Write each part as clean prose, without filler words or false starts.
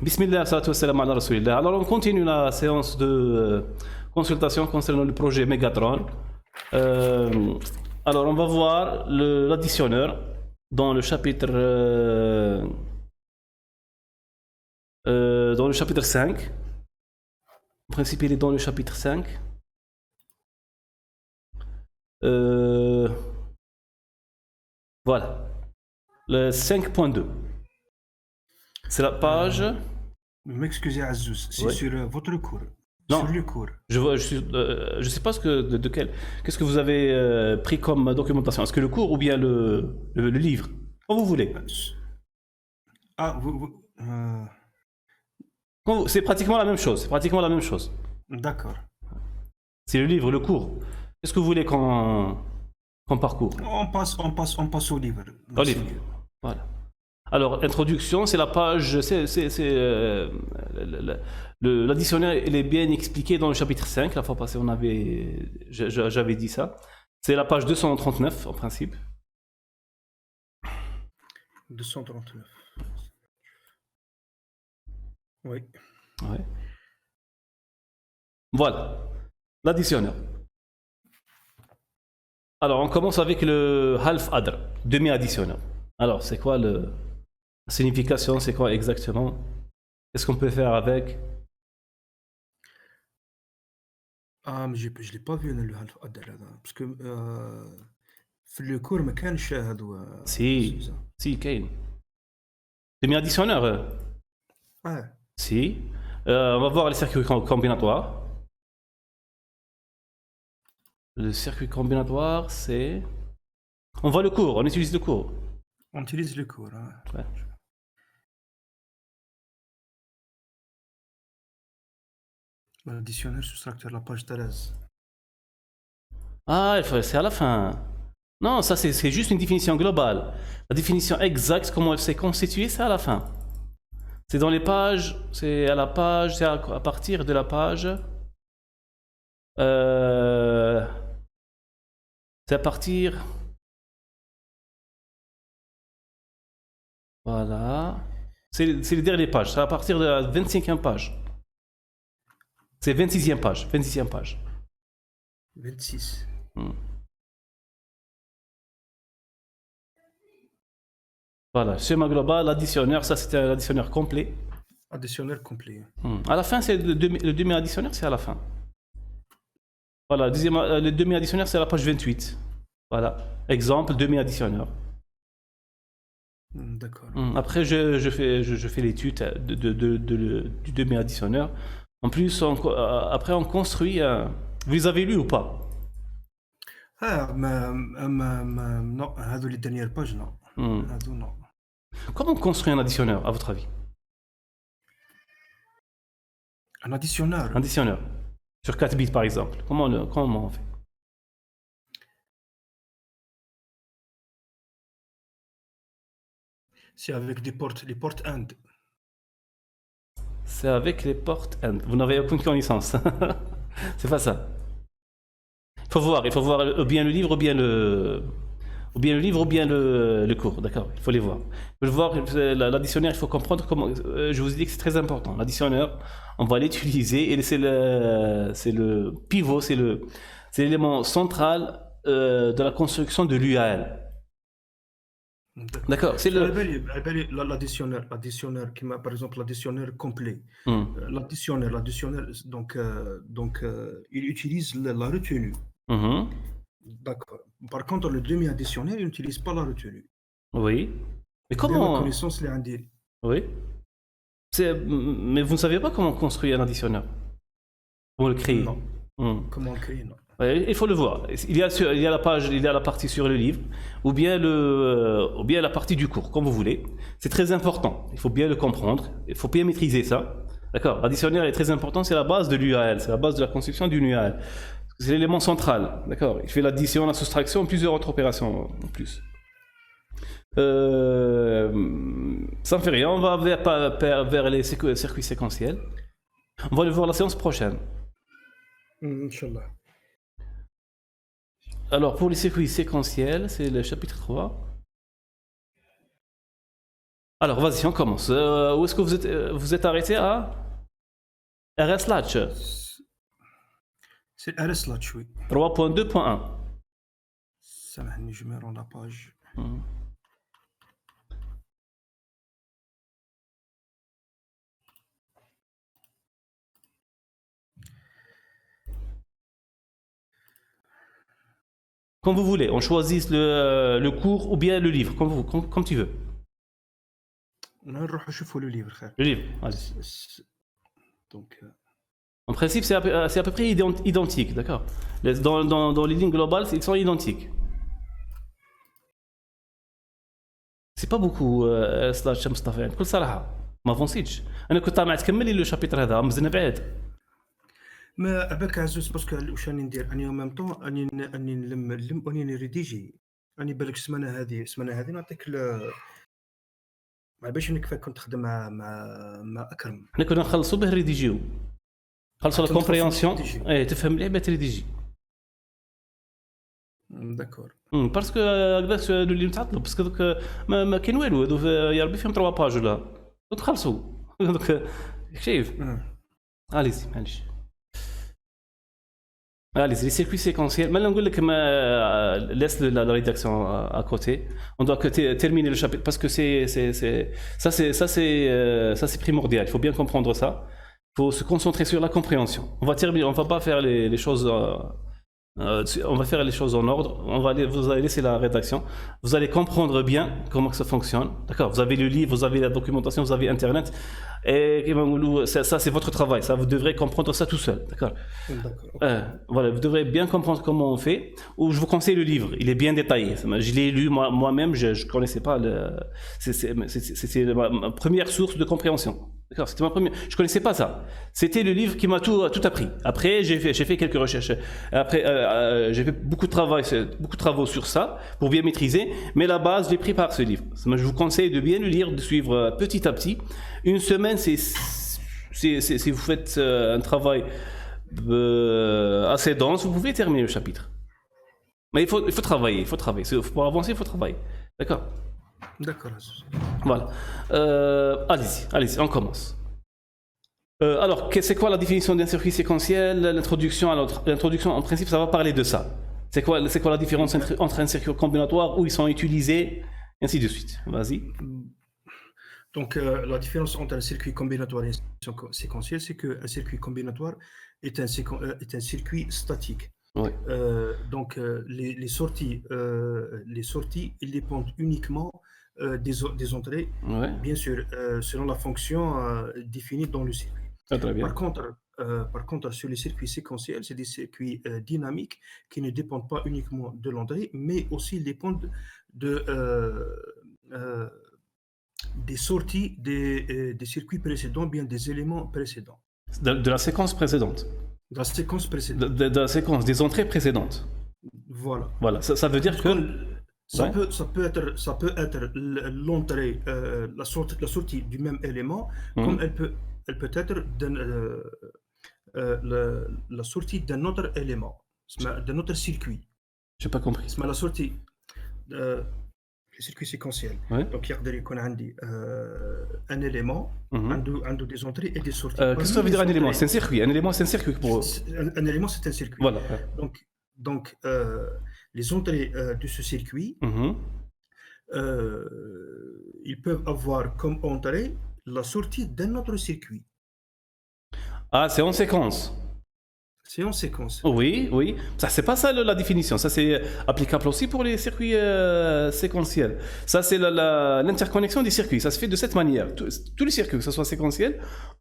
Bismillah, salatu wassalam ala rasulillah. Alors on continue la séance de consultation concernant le projet Megatron. Alors on va voir l'additionneur dans le chapitre 5. En principe il est dans le chapitre 5. Voilà. Le 5.2. C'est la page. M'excusez Azouz, c'est Ouais. sur votre cours. Non. Sur le cours. Je sais pas de quel. Qu'est-ce que vous avez pris comme documentation? Est-ce que le cours ou bien le livre? Quand vous voulez. Ah, C'est pratiquement la même chose. C'est pratiquement la même chose. d'accord. C'est le livre, le cours. Qu'est-ce que vous voulez qu'on parcourt? On passe au livre. Au livre. Voilà. Alors, introduction, c'est la page. L'additionnel, il est bien expliqué dans le chapitre 5. La fois passée, j'avais dit ça. C'est la page 239 en principe. 239. Oui. Ouais. Voilà, l'additionneur. Alors, on commence avec le half adr, demi-additionneur. Alors, c'est quoi la signification? C'est quoi exactement? Qu'est-ce qu'on peut faire avec? Ah, mais je ne l'ai pas vu le half adder parce que le cours ما كانش هذو Si, Kane. Demi-additionneur? Ouais. Si. On va voir les circuits combinatoires. Le circuit combinatoire, c'est... On voit le cours, on utilise le cours. On utilise le cours. Hein. Ouais. L'additionneur soustracteur, la page 13. Ah, c'est à la fin. Non, ça c'est juste une définition globale. La définition exacte, comment elle s'est constituée, c'est à la fin. C'est dans les pages, c'est à la page, c'est à partir de la page. C'est à partir. Voilà. C'est les dernières pages, c'est à partir de la 25e page. C'est 26e page. 26e page. 26. Voilà, schéma global, l'additionneur, ça c'était l'additionneur complet. Additionneur complet. À la fin, c'est le demi-additionneur, c'est à la fin. Voilà, le demi-additionneur, c'est à la page 28. Voilà, exemple, demi-additionneur. D'accord. Après, je fais l'étude du demi-additionneur. En plus, après, on construit. Vous les avez lus ou pas? Ah, non, هذو les dernières pages, non. هذو non. Comment on construit un additionneur, à votre avis? Un additionneur. Un additionneur. Sur 4 bits, par exemple. Comment on fait? C'est avec les portes AND. C'est avec les portes AND. Vous n'avez aucune connaissance. C'est pas ça. Il faut voir bien le livre ou bien le cours, d'accord? Il faut les voir. Il faut voir l'additionneur, il faut comprendre comment. Je vous ai dit que c'est très important. L'additionneur, on va l'utiliser et c'est le pivot, c'est l'élément central de la construction de l'UAL. D'accord, c'est l'additionneur, par exemple l'additionneur complet. L'additionneur, donc il utilise la retenue. D'accord. Par contre, le demi-additionneur, il n'utilise pas la retenue. Oui. Mais comment? La connaissance, les indices. Oui. Mais vous ne savez pas comment construire un additionneur? Comment le créer? Non. Comment le créer? Non. Ouais, il faut le voir. Il y a la page, il y a la partie sur le livre, ou bien la partie du cours, comme vous voulez. C'est très important. Il faut bien le comprendre. Il faut bien maîtriser ça. D'accord. L'additionneur est très important. C'est la base de l'UAL. C'est la base de la construction d'une UAL. C'est l'élément central. D'accord. Il fait l'addition, la soustraction, plusieurs autres opérations en plus. Ça ne fait rien. On va vers les circuits séquentiels. On va le voir la séance prochaine. Inch'Allah. Alors, pour les circuits séquentiels, c'est le chapitre 3. Alors, vas-y, on commence. Où est-ce que vous êtes arrêté à RS Latch C'est RS Latch, oui. 3.2.1. سامحني je me rends la page. Comme vous voulez, on choisit le cours ou bien le livre, comme tu veux. نروح نشوفوا le livre خير. Le livre, allez. Donc En principe, c'est à peu près identique, d'accord. Dans les lignes globales, ils sont identiques. C'est pas beaucoup سلاش مصطفى يعني بكل صراحه ما فونسيتش انا كنت طامع تكمل لي لو شابيتر هذا مزنا بعاد. ما عباك عزوز باسكو واش راني ندير اني ميم طون اني نلم واني نريديجي اني بالك السمانه هذه نعطيك ما باش نكفى كنت نخدم مع اكرم. حنا كنا نخلصوا به ريديجيو خلصوا لا كومبريهنسيون تفهم اللعبه تريديجي. داكور باسكو هكذاك اللي متعطلوا باسكو دوك ما كاين والو هذو يا ربي فيهم 3 باج ولا دوك خلصوا دوك شايف. اليزي معليش allez, les circuits séquentiels. Maintenant, laisse la rédaction à côté. On doit terminer le chapitre parce que ça c'est primordial. Il faut bien comprendre ça. Il faut se concentrer sur la compréhension. On va pas faire les choses. On va faire les choses en ordre. Vous allez laisser la rédaction. Vous allez comprendre bien comment ça fonctionne. D'accord. Vous avez le livre, vous avez la documentation, vous avez Internet. Et ça c'est votre travail. Ça, vous devrez comprendre ça tout seul. D'accord. Voilà, vous devrez bien comprendre comment on fait. Ou je vous conseille le livre. Il est bien détaillé. Je l'ai lu moi-même. Je connaissais pas. C'est ma première source de compréhension. D'accord. C'était ma première. Je connaissais pas ça. C'était le livre qui m'a tout appris. Après, j'ai fait quelques recherches. Après, j'ai fait beaucoup de travaux sur ça pour bien maîtriser. Mais la base, je l'ai pris par ce livre. Je vous conseille de bien le lire, de suivre petit à petit. Une semaine, si vous faites un travail assez dense, vous pouvez terminer le chapitre. Mais il faut travailler. Pour avancer, il faut travailler. D'accord. D'accord. Voilà. Allez-y, on commence. Alors, c'est quoi la définition d'un circuit séquentiel? L'introduction, en principe, ça va parler de ça. C'est quoi la différence entre un circuit combinatoire, où ils sont utilisés, et ainsi de suite. Vas-y. Donc, la différence entre un circuit combinatoire et un séquentiel, c'est qu'un circuit combinatoire est un circuit statique. Oui. Donc, les sorties, ils dépendent uniquement des entrées, ouais. Bien sûr, selon la fonction définie dans le circuit. Ah, très bien. Par contre, sur les circuits séquentiels, c'est des circuits dynamiques qui ne dépendent pas uniquement de l'entrée, mais aussi ils dépendent des sorties des circuits précédents, bien des éléments précédents. De la séquence précédente. De la séquence précédente. De la séquence, des entrées précédentes. Voilà. Ça veut dire que... Ça peut être l'entrée, la sortie du même élément, comme elle peut être la sortie d'un autre élément, d'un autre circuit. J'ai pas compris. C'est la sortie le circuit séquentiel. Ouais. Donc il y a un élément, des entrées et des sorties. Qu'est-ce que ça veut dire un élément? C'est un circuit. Un élément, c'est un circuit pour... Un élément, c'est un circuit. Voilà. Donc les entrées de ce circuit, ils peuvent avoir comme entrée la sortie d'un autre circuit. Ah, c'est en séquence. C'est en séquence. Oui. Ça, c'est pas ça la définition. Ça, c'est applicable aussi pour les circuits séquentiels. Ça, c'est l'interconnexion des circuits. Ça se fait de cette manière. Tous les circuits, que ce soit séquentiel,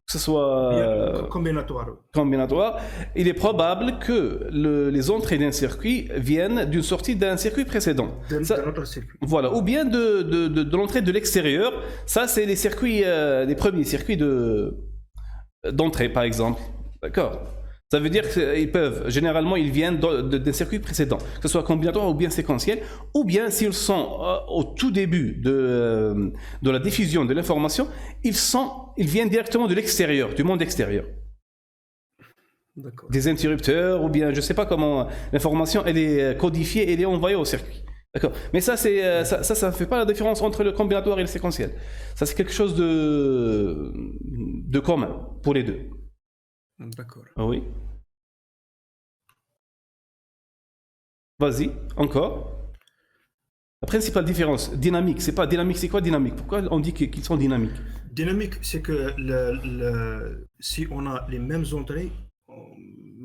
que ce soit combinatoire, il est probable que les entrées d'un circuit viennent d'une sortie d'un circuit précédent. D'un autre circuit. Voilà. Ou bien de l'entrée de l'extérieur. Ça, c'est les circuits, les premiers circuits d'entrée, par exemple. D'accord. Ça veut dire généralement, ils viennent d'un circuit précédent, que ce soit combinatoire ou bien séquentiel, ou bien s'ils sont au tout début de la diffusion de l'information, ils viennent directement de l'extérieur, du monde extérieur. Des interrupteurs, ou bien je ne sais pas comment l'information elle est codifiée, elle est envoyée au circuit. D'accord. Mais ça, ça ne fait pas la différence entre le combinatoire et le séquentiel. Ça, c'est quelque chose de commun pour les deux. D'accord. Ah oui. Vas-y, encore. La principale différence, dynamique, c'est pas dynamique, c'est quoi dynamique? Pourquoi on dit qu'ils sont dynamiques? Dynamique, c'est que si on a les mêmes entrées,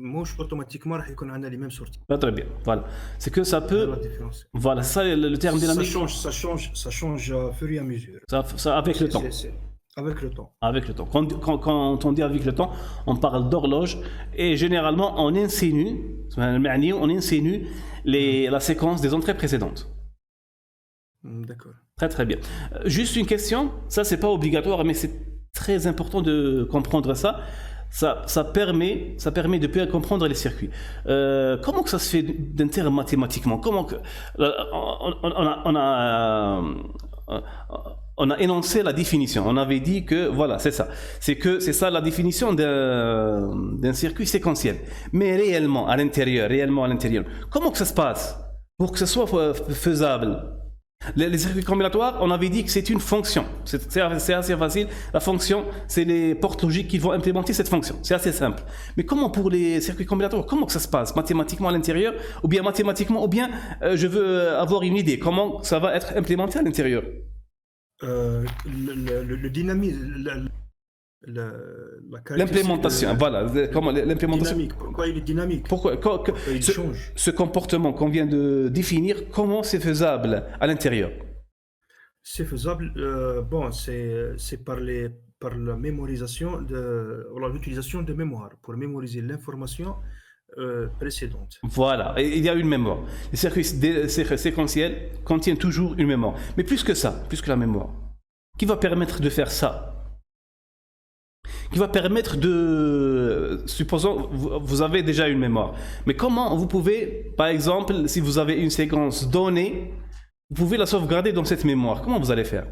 مش automatiquement راح يكون عندنا les mêmes sorties. Ah, très bien, voilà. C'est que ça peut... La différence. Voilà, ça, le terme dynamique... Ça change au fur et à mesure. Ça avec le temps. Avec le temps. Avec le temps. Quand on dit avec le temps, on parle d'horloge et généralement on insinue la séquence des entrées précédentes. D'accord. Très très bien. Juste une question, ça c'est pas obligatoire mais c'est très important de comprendre ça. Ça permet de bien comprendre les circuits. Comment que ça se fait d'inter mathématiquement? Comment que on a énoncé la définition. On avait dit que voilà, c'est ça. C'est ça la définition d'un circuit séquentiel. Mais réellement à l'intérieur, comment que ça se passe pour que ce soit faisable? Les circuits combinatoires, on avait dit que c'est une fonction. C'est assez facile. La fonction, c'est les portes logiques qui vont implémenter cette fonction. C'est assez simple. Mais comment pour les circuits combinatoires, comment que ça se passe? Mathématiquement à l'intérieur, ou bien mathématiquement, ou bien je veux avoir une idée. Comment ça va être implémenté à l'intérieur? Le dynamisme, l'implémentation, voilà. Comment l'implémentation? Dynamique. Pourquoi il est dynamique? Pourquoi il change? Ce comportement qu'on vient de définir, comment c'est faisable à l'intérieur? C'est faisable. Bon, c'est par la mémorisation l'utilisation de mémoire pour mémoriser l'information précédente. Voilà, il y a une mémoire. Les circuits séquentiels contiennent toujours une mémoire. Mais plus que ça, plus que la mémoire, qui va permettre de faire ça? Qui va permettre de... Supposons, vous avez déjà une mémoire. Mais comment vous pouvez, par exemple, si vous avez une séquence donnée, vous pouvez la sauvegarder dans cette mémoire? Comment vous allez faire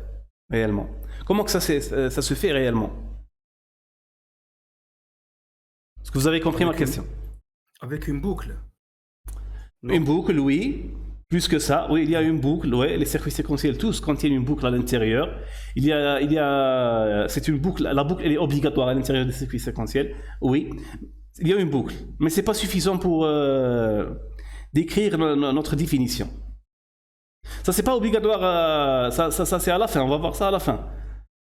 réellement? Comment que ça se fait réellement? Est-ce que vous avez compris ma question? Avec une boucle. Non. Une boucle, oui. Plus que ça, oui, il y a une boucle. Oui, les circuits séquentiels tous contiennent une boucle à l'intérieur. C'est une boucle. La boucle, elle est obligatoire à l'intérieur des circuits séquentiels. Oui, il y a une boucle, mais c'est pas suffisant pour décrire notre définition. Ça, c'est pas obligatoire. Ça, c'est à la fin. On va voir ça à la fin.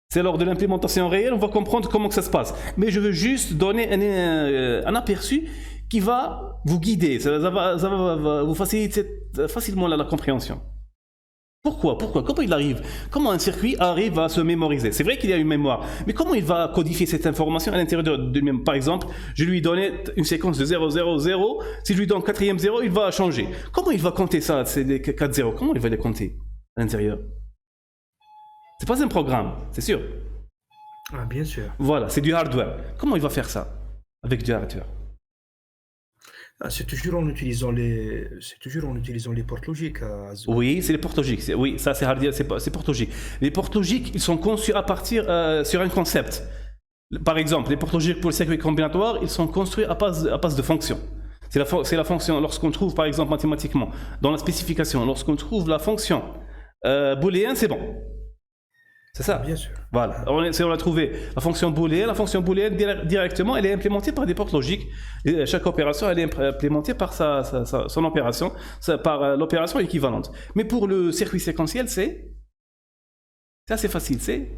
C'est lors de l'implémentation réelle, on va comprendre comment que ça se passe. Mais je veux juste donner un aperçu qui va vous guider, ça va vous faciliter facilement la compréhension. Pourquoi? Comment il arrive? Comment un circuit arrive à se mémoriser? C'est vrai qu'il y a une mémoire, mais comment il va codifier cette information à l'intérieur de lui-même? Par exemple, je lui donnais une séquence de 0, 0, 0, si je lui donne quatrième 0, il va changer. Comment il va compter ça, ces 4 0? Comment il va les compter à l'intérieur? C'est pas un programme, c'est sûr. Ah, bien sûr. Voilà, c'est du hardware. Comment il va faire ça avec du hardware? C'est toujours en utilisant les portes logiques. Oui, c'est les portes logiques. Oui, ça c'est hardware, c'est portes logiques. Les portes logiques, ils sont conçus à partir sur un concept. Par exemple, les portes logiques pour le circuit combinatoire, ils sont construits à base de fonctions. C'est la fonction, lorsqu'on trouve par exemple mathématiquement, dans la spécification, lorsqu'on trouve la fonction booléenne, c'est bon. C'est ça? Bien sûr. Voilà. On a trouvé la fonction booléenne directement, elle est implémentée par des portes logiques. Et chaque opération, elle est implémentée par son opération, par l'opération équivalente. Mais pour le circuit séquentiel, c'est assez facile. C'est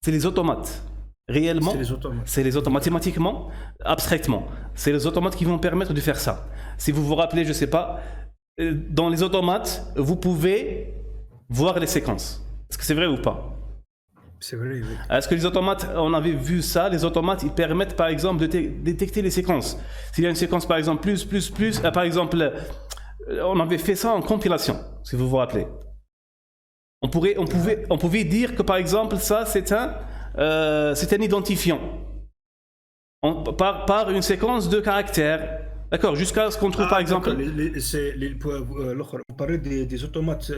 les automates. Réellement, c'est les automates. Mathématiquement, abstraitement, c'est les automates qui vont permettre de faire ça. Si vous vous rappelez, je ne sais pas, dans les automates, vous pouvez voir les séquences. Est-ce que c'est vrai ou pas? C'est vrai, oui. Est-ce que les automates, on avait vu ça, les automates, ils permettent par exemple de détecter les séquences. S'il y a une séquence par exemple plus, par exemple, on avait fait ça en compilation, si vous vous rappelez. On pouvait dire que par exemple, ça c'est un identifiant par une séquence de caractères. D'accord, jusqu'à ce qu'on trouve par exemple... On parlait des automates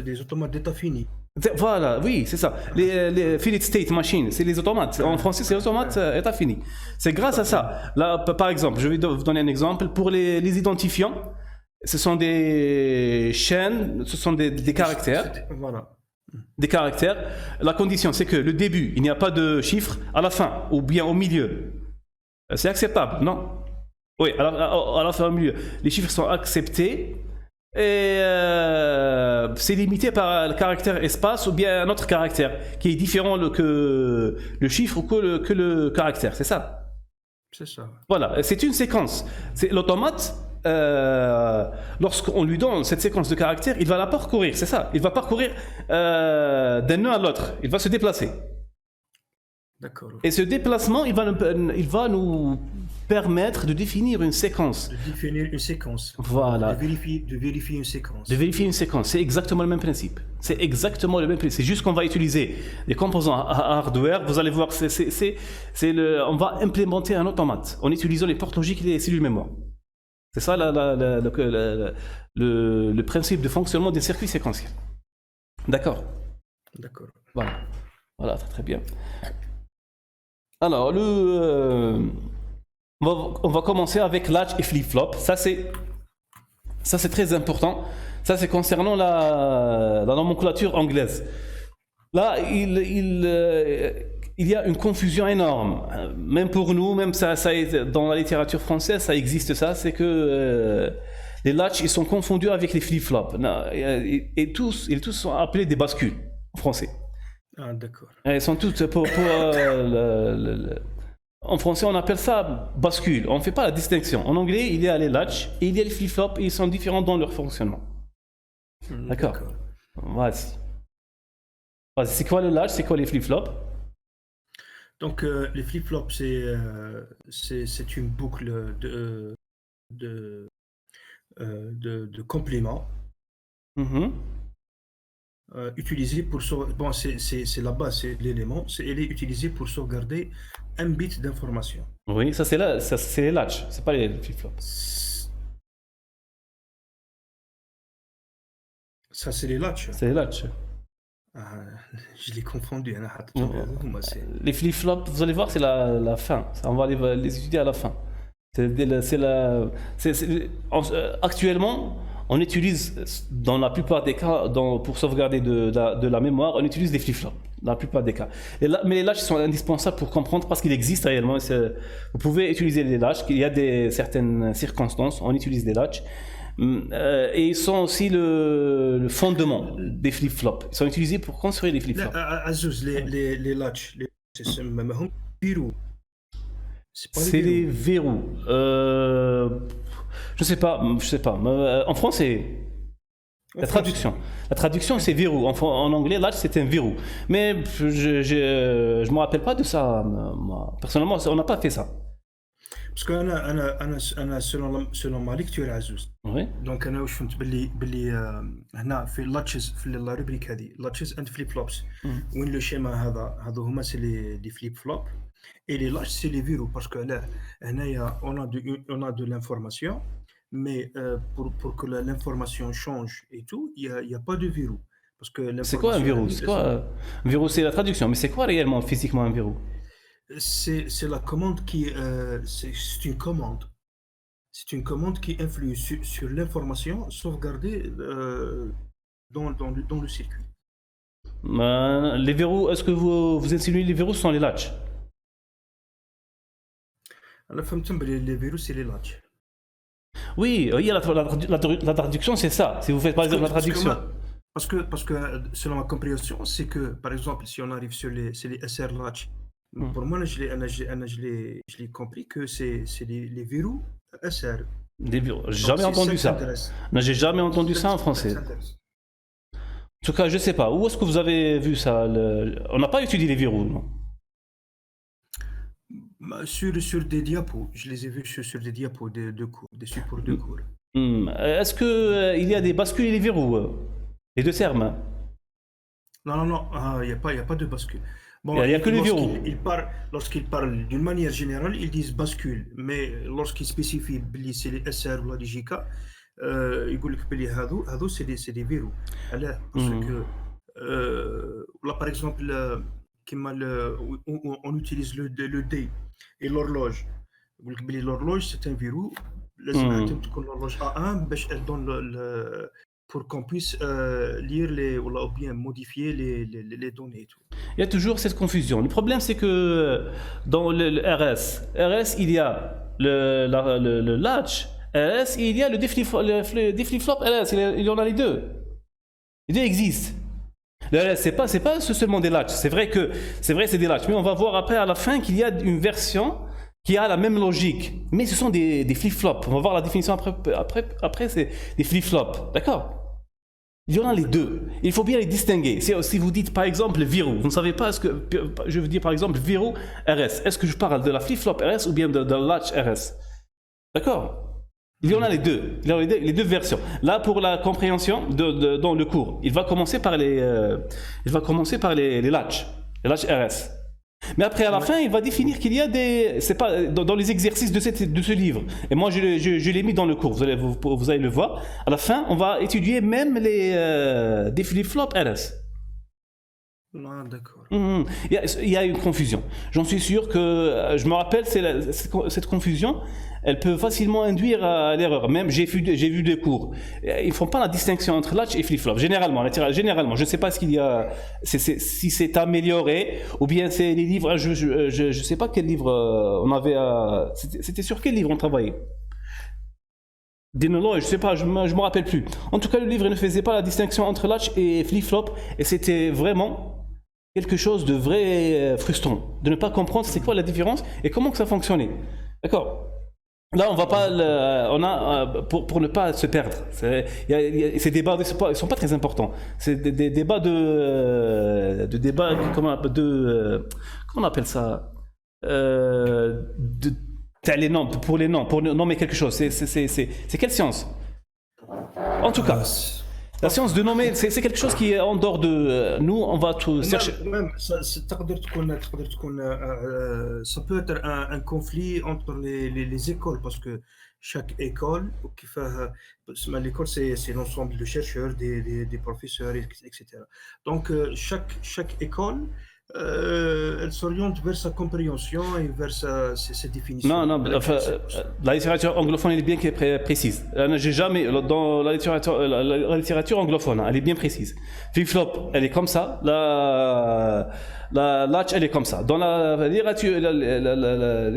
d'état fini. Voilà, oui, c'est ça. Les finite state machines, c'est les automates. En français, c'est les automates état fini. C'est grâce à ça. Là, par exemple, je vais vous donner un exemple. Pour les identifiants, ce sont des chaînes, ce sont des caractères. Voilà. Des caractères. La condition, c'est que le début, il n'y a pas de chiffre, à la fin, ou bien au milieu. C'est acceptable, non? Oui, à la fin, au milieu. Les chiffres sont acceptés et c'est limité par le caractère espace ou bien un autre caractère qui est différent que le chiffre ou que le caractère, c'est ça? C'est ça. Voilà, c'est une séquence. C'est l'automate. Lorsqu'on lui donne cette séquence de caractères, il va la parcourir, c'est ça. Il va parcourir d'un nœud à l'autre. Il va se déplacer. D'accord. Et ce déplacement, il va nous permettre de définir une séquence. De définir une séquence. Voilà. De vérifier une séquence. De vérifier une séquence. C'est exactement le même principe. C'est exactement le même principe. C'est juste qu'on va utiliser des composants hardware. Vous allez voir, on va implémenter un automate en utilisant les portes logiques et les cellules mémoire. C'est ça le principe de fonctionnement des circuits séquentiels. D'accord. D'accord. Voilà. Voilà, très bien. Alors, on va commencer avec latch et flip-flop. Ça, c'est très important. Ça, c'est concernant la nomenclature anglaise. Là, il y a une confusion énorme. Même pour nous, même ça dans la littérature française, ça existe ça. C'est que les latches, ils sont confondus avec les flip-flops. Et tous sont appelés des bascules en français. Ah, d'accord. Ils sont toutes en français, on appelle ça bascule. On ne fait pas la distinction. En anglais, il y a les latches et il y a les flip-flops et ils sont différents dans leur fonctionnement. D'accord. Vas-y. C'est quoi le latch? C'est quoi les flip-flops? Donc, les flip-flops, c'est une boucle de compléments utilisée pour bon, c'est la base, c'est l'élément. Elle est utilisée pour sauvegarder un bit d'information. Oui, ça c'est les latches, c'est pas les flip-flops. Ça, c'est les latches. C'est les latches. Ah, je l'ai confondu. Les flip-flops, vous allez voir, c'est la fin. On va les étudier à la fin. Actuellement, on utilise, dans la plupart des cas, pour sauvegarder de la mémoire, on utilise des flip-flops, dans la plupart des cas. Mais les latches sont indispensables pour comprendre parce qu'ils existent réellement. Vous pouvez utiliser les latches, il y a certaines circonstances, on utilise des latches. Et ils sont aussi le fondement des flip-flops. Ils sont utilisés pour construire les flip-flops. Azouz, les latches, c'est même verrous. C'est les verrous. Je sais pas. En français, la traduction c'est verrou. En anglais, latch c'est un verrou. Mais je me rappelle pas de ça. Moi. Personnellement, on n'a pas fait ça. Parce que أنا selon ma lecture عزوز. Oui. Donc أنا واش فهمت باللي هنا في اللاتشز في لا روبريك هذه لاتشز اند فليب فلوبس وين لو شيما هذا هما سي لي فليب فلوب et les latches c'est les verrous parce que là هنايا on a de l'information mais pour que l'information change et tout il y a pas de verrou parce que c'est quoi un verrou? Un verrou c'est la traduction, mais c'est quoi réellement physiquement un verrou? C'est la commande qui c'est une commande. C'est une commande qui influe sur l'information sauvegardée dans le circuit. Les verrous, est-ce que vous insinuez les verrous sont les latches? Les verrous c'est les latches. Oui, la traduction c'est ça. Si vous faites par exemple la traduction. Parce que selon ma compréhension, c'est que par exemple si on arrive sur les SR latch. Pour moi, je l'ai compris que c'est les verrous SR. J'ai jamais entendu ça. Non, j'ai jamais entendu ça en français. En tout cas, je sais pas. Où est-ce que vous avez vu ça? On n'a pas étudié les verrous, non? Sur des diapos. Je les ai vus sur des diapos de cours, des supports de cours. Est-ce qu'il y a des bascules et des verrous? Les deux termes? Non. Il n'y a pas de bascule. Bon, il n'y a que les verrous. Lorsqu'ils parlent d'une manière générale, ils disent bascule. Mais lorsqu'ils spécifient c'est les SR ou la DJK, ils disent c'est des verrous. Parce que là, par exemple, on utilise le dé et l'horloge. L'horloge, c'est un verrou. لازم حتى تكون l'horloge A1 باش elle donne pour qu'on puisse lire les ou bien modifier les données et tout. Il y a toujours cette confusion. Le problème, c'est que dans le RS, il y a le latch RS, et il y a le flip-flop RS. Il y en a les deux. Les deux existent. Le RS, c'est pas seulement des latches. C'est vrai, c'est des latches. Mais on va voir après à la fin qu'il y a une version qui a la même logique. Mais ce sont des flip-flops. On va voir la définition après c'est des flip-flops. D'accord? Il y en a les deux. Il faut bien les distinguer. Si vous dites par exemple verrou, vous ne savez pas ce que je veux dire par exemple verrou RS. Est-ce que je parle de la flip-flop RS ou bien de la latch RS? D'accord? Il y en a les deux. Il y en a les deux versions. Là, pour la compréhension dans le cours, il va commencer par les latch RS. Mais après, à la fin, il va définir qu'il y a c'est pas dans les exercices de ce livre. Et moi, je l'ai mis dans le cours. Vous allez le voir. À la fin, on va étudier même des flip-flop RS. Ah, d'accord. Il y a une confusion. J'en suis sûr que, je me rappelle, cette confusion, elle peut facilement induire à l'erreur. Même j'ai vu des cours. Ils font pas la distinction entre latch et flip-flop. Généralement, je ne sais pas ce qu'il y a, si c'est amélioré ou bien c'est les livres. Je sais pas quel livre on avait. C'était sur quel livre on travaillait. Dénologue, je sais pas, je me rappelle plus. En tout cas, le livre ne faisait pas la distinction entre latch et flip-flop, et c'était vraiment quelque chose de vrai frustrant, de ne pas comprendre c'est quoi la différence et comment que ça fonctionnait. D'accord? Là, on va pas, pour ne pas se perdre. Ces débats, ils sont pas très importants. C'est des débats comment on appelle ça? Pour nommer quelque chose. C'est quelle science? En tout cas. La science de nommer, c'est quelque chose qui est en dehors de nous, on va tout chercher. Même, ça peut être un conflit entre les écoles, parce que chaque école, l'école c'est l'ensemble de chercheurs, des professeurs, etc. Donc chaque école, elle s'oriente vers sa compréhension et vers ses définitions. Non, enfin, la littérature anglophone elle est bien précise. J'ai jamais dans la littérature anglophone, elle est bien précise. Flip-flop, elle est comme ça. La latch, elle est comme ça. Dans la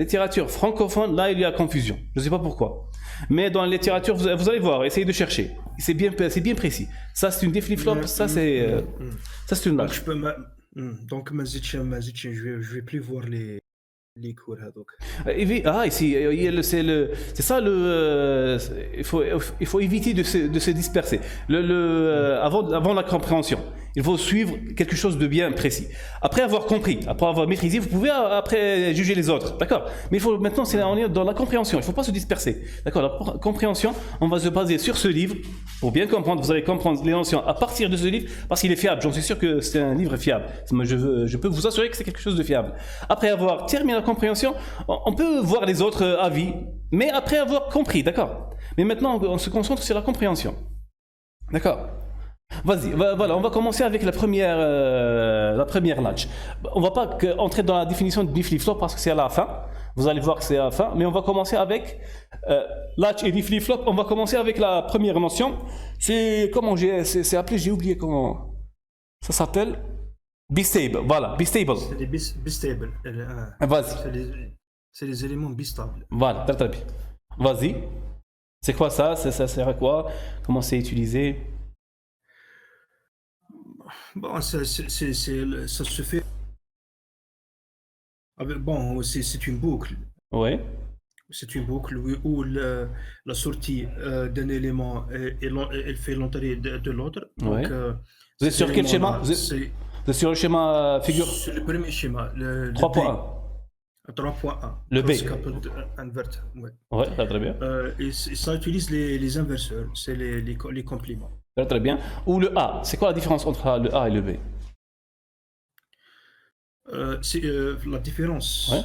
littérature francophone, là, il y a confusion. Je ne sais pas pourquoi. Mais dans la littérature, vous allez voir, essayez de chercher. C'est bien précis. Ça, c'est une flip-flop. Ça, c'est une latch. Donc, je vais plus voir les cours. Donc. Ici, c'est ça il faut éviter de se disperser. Avant la compréhension, il faut suivre quelque chose de bien précis. Après avoir compris, après avoir maîtrisé, vous pouvez après juger les autres, d'accord? Mais il faut maintenant, on est dans la compréhension. Il ne faut pas se disperser, d'accord? La compréhension, on va se baser sur ce livre pour bien comprendre. Vous allez comprendre les notions à partir de ce livre parce qu'il est fiable. J'en suis sûr que c'est un livre fiable. Je peux vous assurer que c'est quelque chose de fiable. Après avoir terminé la compréhension, on peut voir les autres avis, mais après avoir compris, d'accord? Mais maintenant, on se concentre sur la compréhension, d'accord? Vas-y, voilà, on va commencer avec la première latch. On va pas entrer dans la définition du flip-flop parce que c'est à la fin. Vous allez voir que c'est à la fin, mais on va commencer avec latch et flip-flop. On va commencer avec la première notion. C'est appelé, j'ai oublié comment ça s'appelle. Bistable, voilà, bistable. C'est des bistables. Vas-y. C'est les éléments bistables. Voilà, très bien. Vas-y. C'est quoi ça? Ça sert à quoi? Comment c'est utilisé? Bon, ça se fait. Bon, c'est une boucle. Ouais. C'est une boucle où la sortie d'un élément, elle fait l'entrée de l'autre. Ouais. Vous êtes sur quel schéma? Vous êtes sur le schéma figure? C'est le premier schéma. 3.1. 3.1. Le B. Invert. Ouais, très bien. Et ça utilise les inverseurs, c'est les compléments. Très bien. Ou le A. C'est quoi la différence entre le A et le B? C'est la différence. Ouais.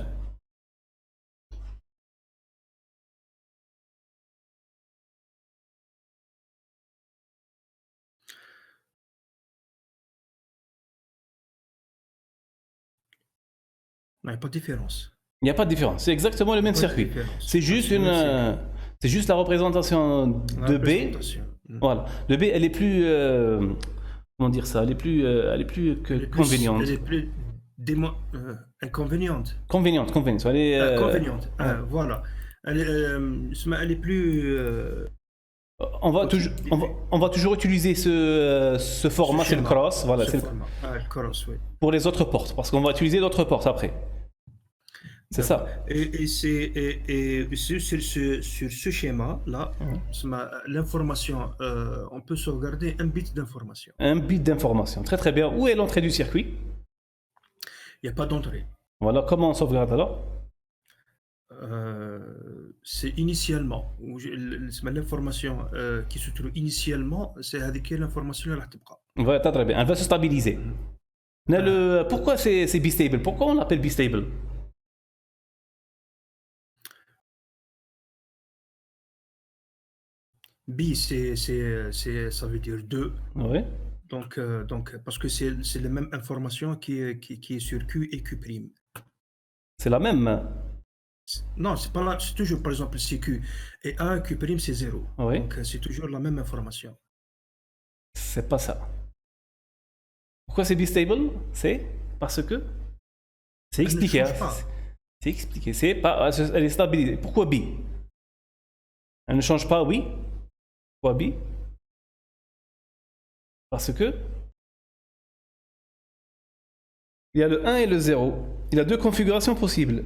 Non, il n'y a pas de différence. Il n'y a pas de différence. C'est exactement le même circuit. C'est juste C'est juste la représentation de B. Voilà. De B, elle est plus... comment dire ça? Elle est plus conveniente. Elle est plus inconvéniente. Conveniente. Elle est, conveniente. Voilà. Elle est plus... on va toujours utiliser ce format, c'est le cross. Voilà, c'est le cross, oui. Pour les autres portes, parce qu'on va utiliser d'autres portes après. C'est ça. Et sur ce schéma-là, l'information, on peut sauvegarder un bit d'information. Un bit d'information. Très très bien. Où est l'entrée du circuit? Il n'y a pas d'entrée. Voilà, comment on sauvegarde alors? C'est initialement. L'information qui se trouve initialement, c'est avec l'information là. Voilà, très bien. Elle va se stabiliser. Pourquoi c'est bistable? Pourquoi on l'appelle bistable? B, ça veut dire 2. Oui. Donc, parce que c'est la même information qui est sur Q et Q'. C'est la même? Non, c'est pas là. C'est toujours, par exemple, c'est Q. Et 1, Q', c'est 0. Oui. Donc, c'est toujours la même information. C'est pas ça. Pourquoi c'est bistable? C'est parce que... C'est expliqué. C'est expliqué. C'est pas... Elle est stabilisée. Pourquoi B? Elle ne change pas, oui. Pourquoi B? Parce que il y a le 1 et le 0. Il y a deux configurations possibles.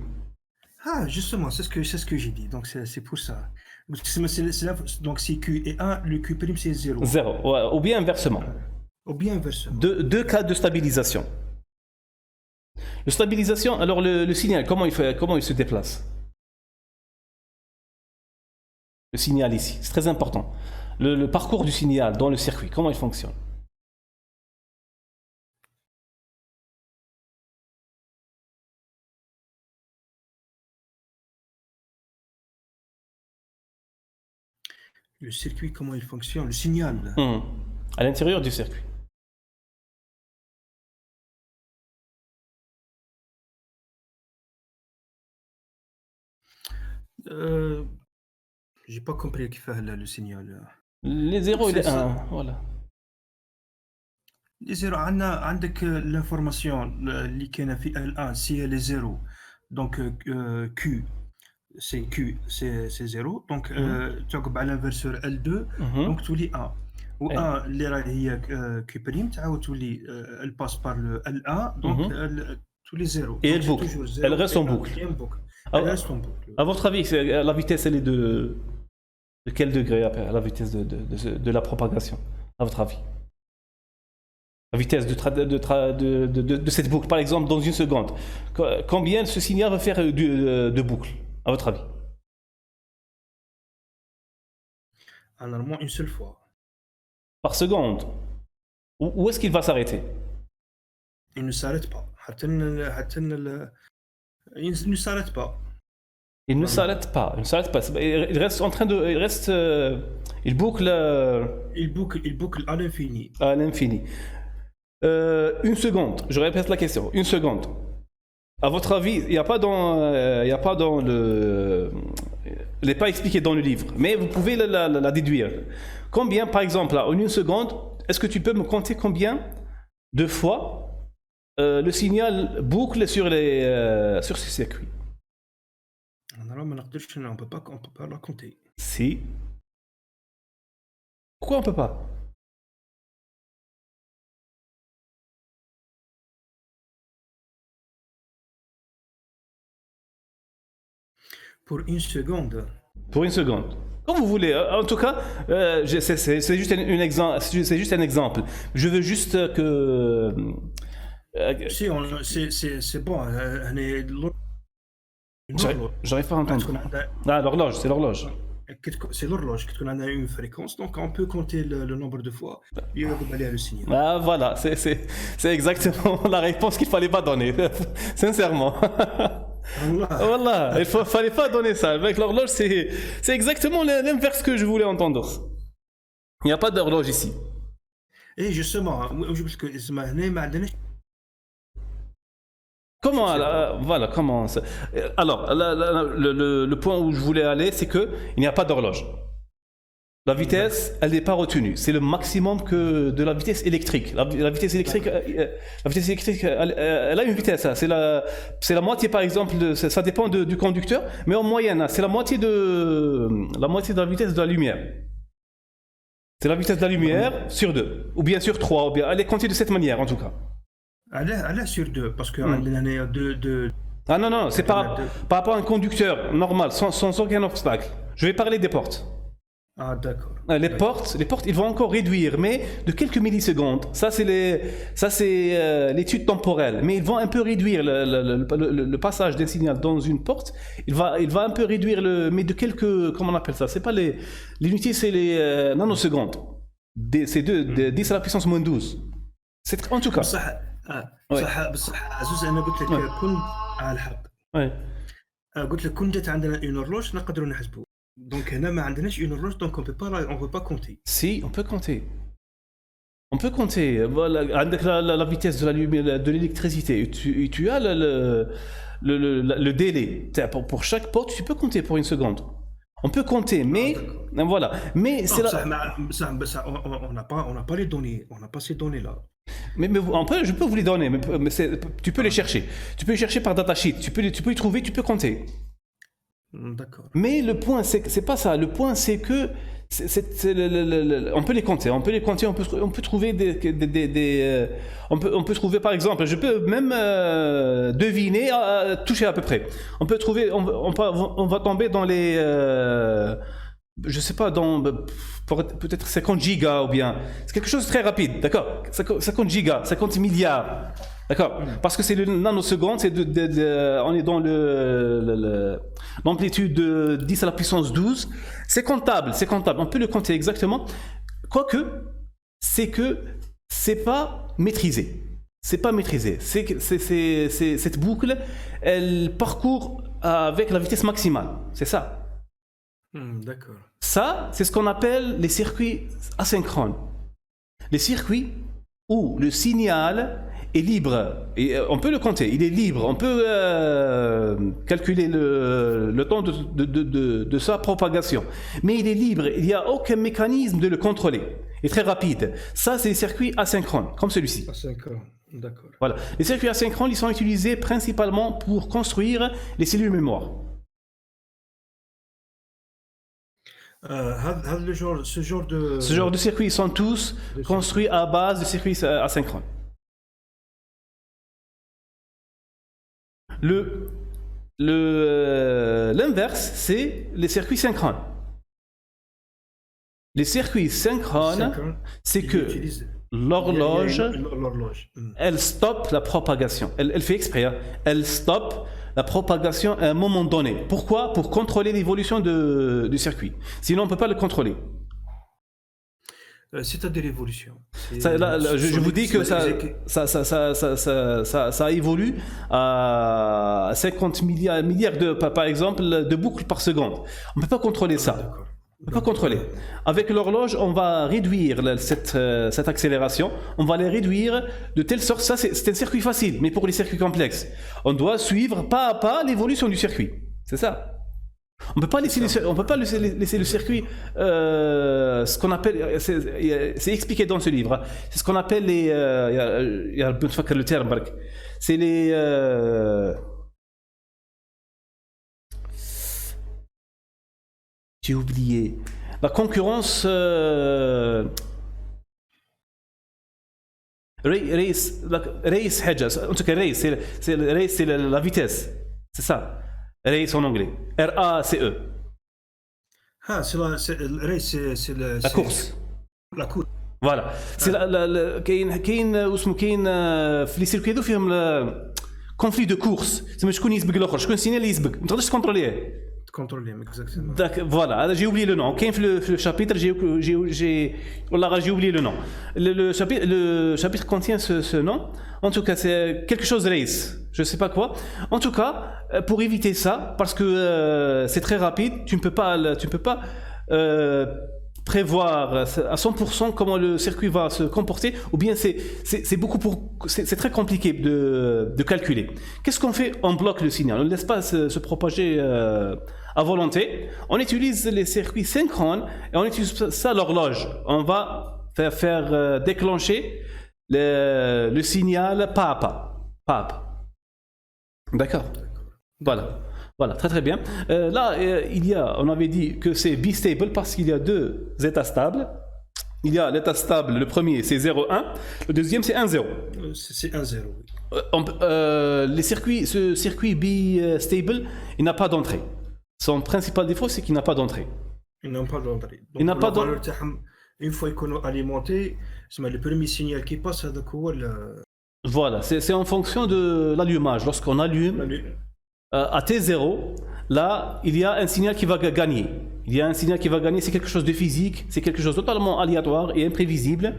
Ah, justement, c'est ce que j'ai dit. Donc, c'est pour ça. Donc, c'est Q et 1, le Q' c'est 0. 0, ouais, ou bien inversement. Ou bien inversement. Deux cas de stabilisation. Le stabilisation, alors le signal, comment il se déplace? Le signal ici, c'est très important. Le parcours du signal dans le circuit, comment il fonctionne? Le circuit, comment il fonctionne? Le signal. À l'intérieur du circuit. J'ai pas compris qui fait le signal. Les 0 et les 1, voilà. Les 0, عندك l'information اللي كاينه في L1 si elle est 0. Donc Q, c'est 0. Donc تعقب على l'inverseur L2. Donc تولي 1. و 1 اللي راهي هي Q' تعاود تولي elle passe par le L1. Donc تولي 0. Et elle reste en boucle. Elle reste en boucle. À votre avis, la vitesse, elle est de quel degré, la vitesse de la propagation, à votre avis? La vitesse de cette boucle, par exemple, dans une seconde. Combien ce signal va faire de boucle, à votre avis? Normalement, une seule fois. Par seconde? Où est-ce qu'il va s'arrêter? Il ne s'arrête pas. Il ne s'arrête pas. Il ne s'arrête pas. Il reste en train de... Il boucle... Il boucle à l'infini. À l'infini. Une seconde. Je répète la question. Une seconde. À votre avis, il n'y a pas dans le... Elle n'est pas expliqué dans le livre. Mais vous pouvez la déduire. Combien, par exemple, là, en une seconde, est-ce que tu peux me compter combien de fois le signal boucle sur ce circuit? On ne peut pas la compter. Si. Pourquoi on ne peut pas? Pour une seconde. Pour une seconde. Comme vous voulez. En tout cas, c'est juste un exemple. Je veux juste que... Si, c'est bon. J'arrive pas à entendre. Ah, l'horloge, c'est l'horloge. C'est l'horloge. Quand on a une fréquence, donc on peut compter le nombre de fois et aller le signal. Ah, voilà, c'est exactement la réponse qu'il fallait pas donner. Sincèrement. Voilà, il fallait pas donner ça. Avec l'horloge, c'est exactement l'inverse que je voulais entendre. Il n'y a pas d'horloge ici. Et justement, Comment, voilà, comment ça. Alors, le point où je voulais aller, c'est qu'il n'y a pas d'horloge. La vitesse, elle n'est pas retenue. C'est le maximum que de la vitesse électrique. La vitesse électrique, elle a une vitesse. Hein. C'est la moitié, par exemple. Ça dépend du conducteur, mais en moyenne, hein, c'est la moitié de la vitesse de la lumière. C'est la vitesse de la lumière sur 2, ou bien sur 3, ou bien elle est comptée de cette manière en tout cas. Elle est sur 2, parce que l'année 2. Ah non, c'est par rapport à un conducteur normal, sans aucun obstacle. Je vais parler des portes. Ah d'accord. Les portes, ils vont encore réduire, mais de quelques millisecondes. Ça c'est l'étude temporelle. Mais ils vont un peu réduire le passage d'un signal dans une porte. Il va un peu réduire mais de quelques, comment on appelle ça? C'est pas l'unité, c'est les nanosecondes. C'est 10 à la puissance moins 12. C'est en tout cas. بصح عزوز انا قلت لك كون الحق. قلت لك كون جات عندنا اون هورلوج نقدروا نحسبوا. Donc هنا ما عندناش une horloge, donc on peut pas compter. Si, on peut compter. On peut compter. Voilà, avec la vitesse de la lumière, de l'électricité, tu as le délai. Pour chaque porte, tu peux compter pour une seconde. On peut compter, mais voilà. Mais c'est on n'a pas les données, on n'a pas ces données là. Mais je peux vous les donner, mais tu peux les chercher. Tu peux les chercher par datasheet. Tu peux les trouver, tu peux compter. D'accord. Mais le point, c'est pas ça. Le point, c'est que on peut les compter. On peut trouver on peut trouver, par exemple, je peux même deviner, toucher à peu près. On peut trouver, on va tomber dans les, je sais pas, dans peut-être 50 gigas ou bien. C'est quelque chose de très rapide, d'accord? 50 gigas, 50 milliards. D'accord. Parce que c'est le nanoseconde, on est dans l'amplitude de 10 à la puissance 12. C'est comptable. On peut le compter exactement. Quoique, c'est que c'est pas maîtrisé. Cette boucle, elle parcourt avec la vitesse maximale. C'est ça. D'accord. Ça, c'est ce qu'on appelle les circuits asynchrones. Les circuits où le signal est libre, et on peut le compter, il est libre, on peut calculer le temps de sa propagation, mais il est libre, il n'y a aucun mécanisme de le contrôler, il est très rapide. Ça, c'est les circuits asynchrones, comme celui-ci. Asynchrone, d'accord. Voilà. Les circuits asynchrones, ils sont utilisés principalement pour construire les cellules mémoire. Ce genre de circuits sont tous construits à base de circuits asynchrones. L'inverse, c'est les circuits synchrones. Les circuits synchrones, c'est que l'horloge, elle stoppe la propagation. Elle fait exprès, hein. Elle stoppe la propagation à un moment donné. Pourquoi? Pour contrôler l'évolution du circuit. Sinon, on ne peut pas le contrôler. C'est-à-dire l'évolution. Je vous dis que ça évolue à 50 milliards par exemple, de boucles par seconde. On ne peut pas contrôler ça. On ne peut pas contrôler. Avec l'horloge, on va réduire cette accélération. On va les réduire de telle sorte. Ça, c'est un circuit facile, mais pour les circuits complexes, on doit suivre pas à pas l'évolution du circuit. C'est ça. On peut pas laisser le circuit, ce qu'on appelle, c'est expliqué dans ce livre. C'est ce qu'on appelle les, il y a le terme, c'est les, j'ai oublié, la concurrence, race hedges. En tout cas, race, c'est la vitesse, c'est ça. Race en anglais. R-A-C-E. Ah, c'est la course. La course. Voilà. C'est كاين في لي سيركوي هذو فيهم conflit de course. زعما شكون يسبق الاخر، شكون السينال اللي يسبق، ما تقدرش تكونتروليه. Exactement. Voilà, j'ai oublié le nom. Quand le chapitre, j'ai oublié le nom. Le chapitre contient ce nom. En tout cas, c'est quelque chose de race. Je sais pas quoi. En tout cas, pour éviter ça, parce que c'est très rapide, tu ne peux pas prévoir à 100% comment le circuit va se comporter, ou bien c'est très compliqué de calculer. Qu'est-ce qu'on fait? On bloque le signal, on ne laisse pas se propager à volonté. On utilise les circuits synchrones et on utilise ça l'horloge. On va faire déclencher le signal pas à pas. D'accord. Voilà, très bien. Là, on avait dit que c'est bistable parce qu'il y a deux états stables. Il y a l'état stable, le premier c'est 0,1, le deuxième c'est 1,0. C'est 1,0, oui. Ce circuit bistable, il n'a pas d'entrée. Son principal défaut, c'est qu'il n'a pas d'entrée. Il n'a pas d'entrée. Il n'a pas d'entrée. Une fois qu'on est alimenté, le premier signal qui passe, c'est voilà, c'est en fonction de l'allumage. Lorsqu'on allume à T0, là, il y a un signal qui va gagner. C'est quelque chose de physique, c'est quelque chose de totalement aléatoire et imprévisible.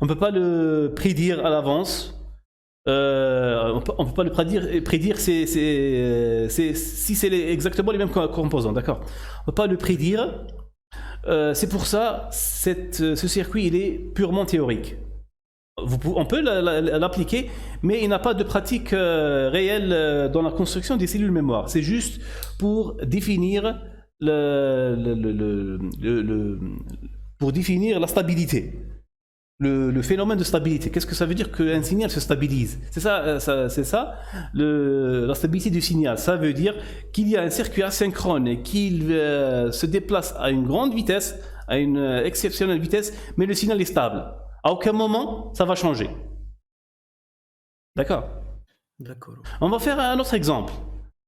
On ne peut pas le prédire à l'avance. On ne peut pas le prédire si c'est exactement les mêmes composants, d'accord? On ne peut pas le prédire. C'est pour ça ce circuit il est purement théorique. On peut l'appliquer, mais il n'a pas de pratique réelle dans la construction des cellules mémoire. C'est juste pour définir pour définir la stabilité. Le phénomène de stabilité. Qu'est-ce que ça veut dire qu'un signal se stabilise? C'est ça la stabilité du signal. Ça veut dire qu'il y a un circuit asynchrone et qu'il se déplace à une grande vitesse, à une exceptionnelle vitesse, mais le signal est stable. À aucun moment, ça va changer. D'accord? D'accord. On va faire un autre exemple.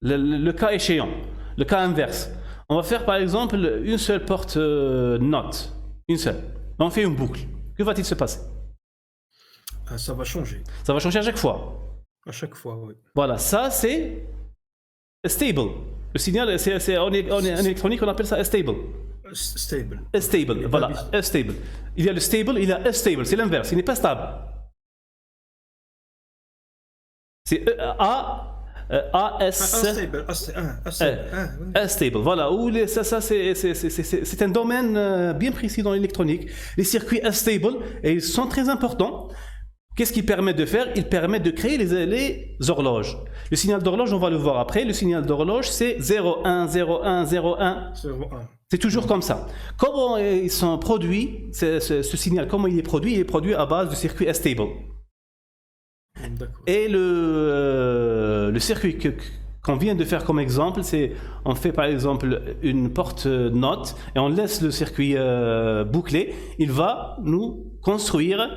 Le cas échéant, le cas inverse. On va faire par exemple une seule porte NOT. Une seule. On fait une boucle. Que va-t-il se passer? Ça va changer. Ça va changer à chaque fois. À chaque fois, oui. Voilà, ça c'est stable. Le signal, en électronique, on appelle ça stable. Stable, voilà, stable. Il y a le stable, il y a unstable, c'est l'inverse, il n'est pas stable. C'est Unstable, voilà. C'est un domaine bien précis dans l'électronique. Les circuits unstable, et ils sont très importants. Qu'est-ce qu'ils permettent de faire? Ils permettent de créer les horloges. Le signal d'horloge, on va le voir après. Le signal d'horloge, c'est 0, 1, 0, 1, 0, 1. C'est toujours comme ça. Comment ils sont produits, ce signal, comment il est produit? Il est produit à base de circuit unstable. Et le circuit qu'on vient de faire comme exemple, c'est on fait par exemple une porte NOT et on laisse le circuit bouclé. Il va nous construire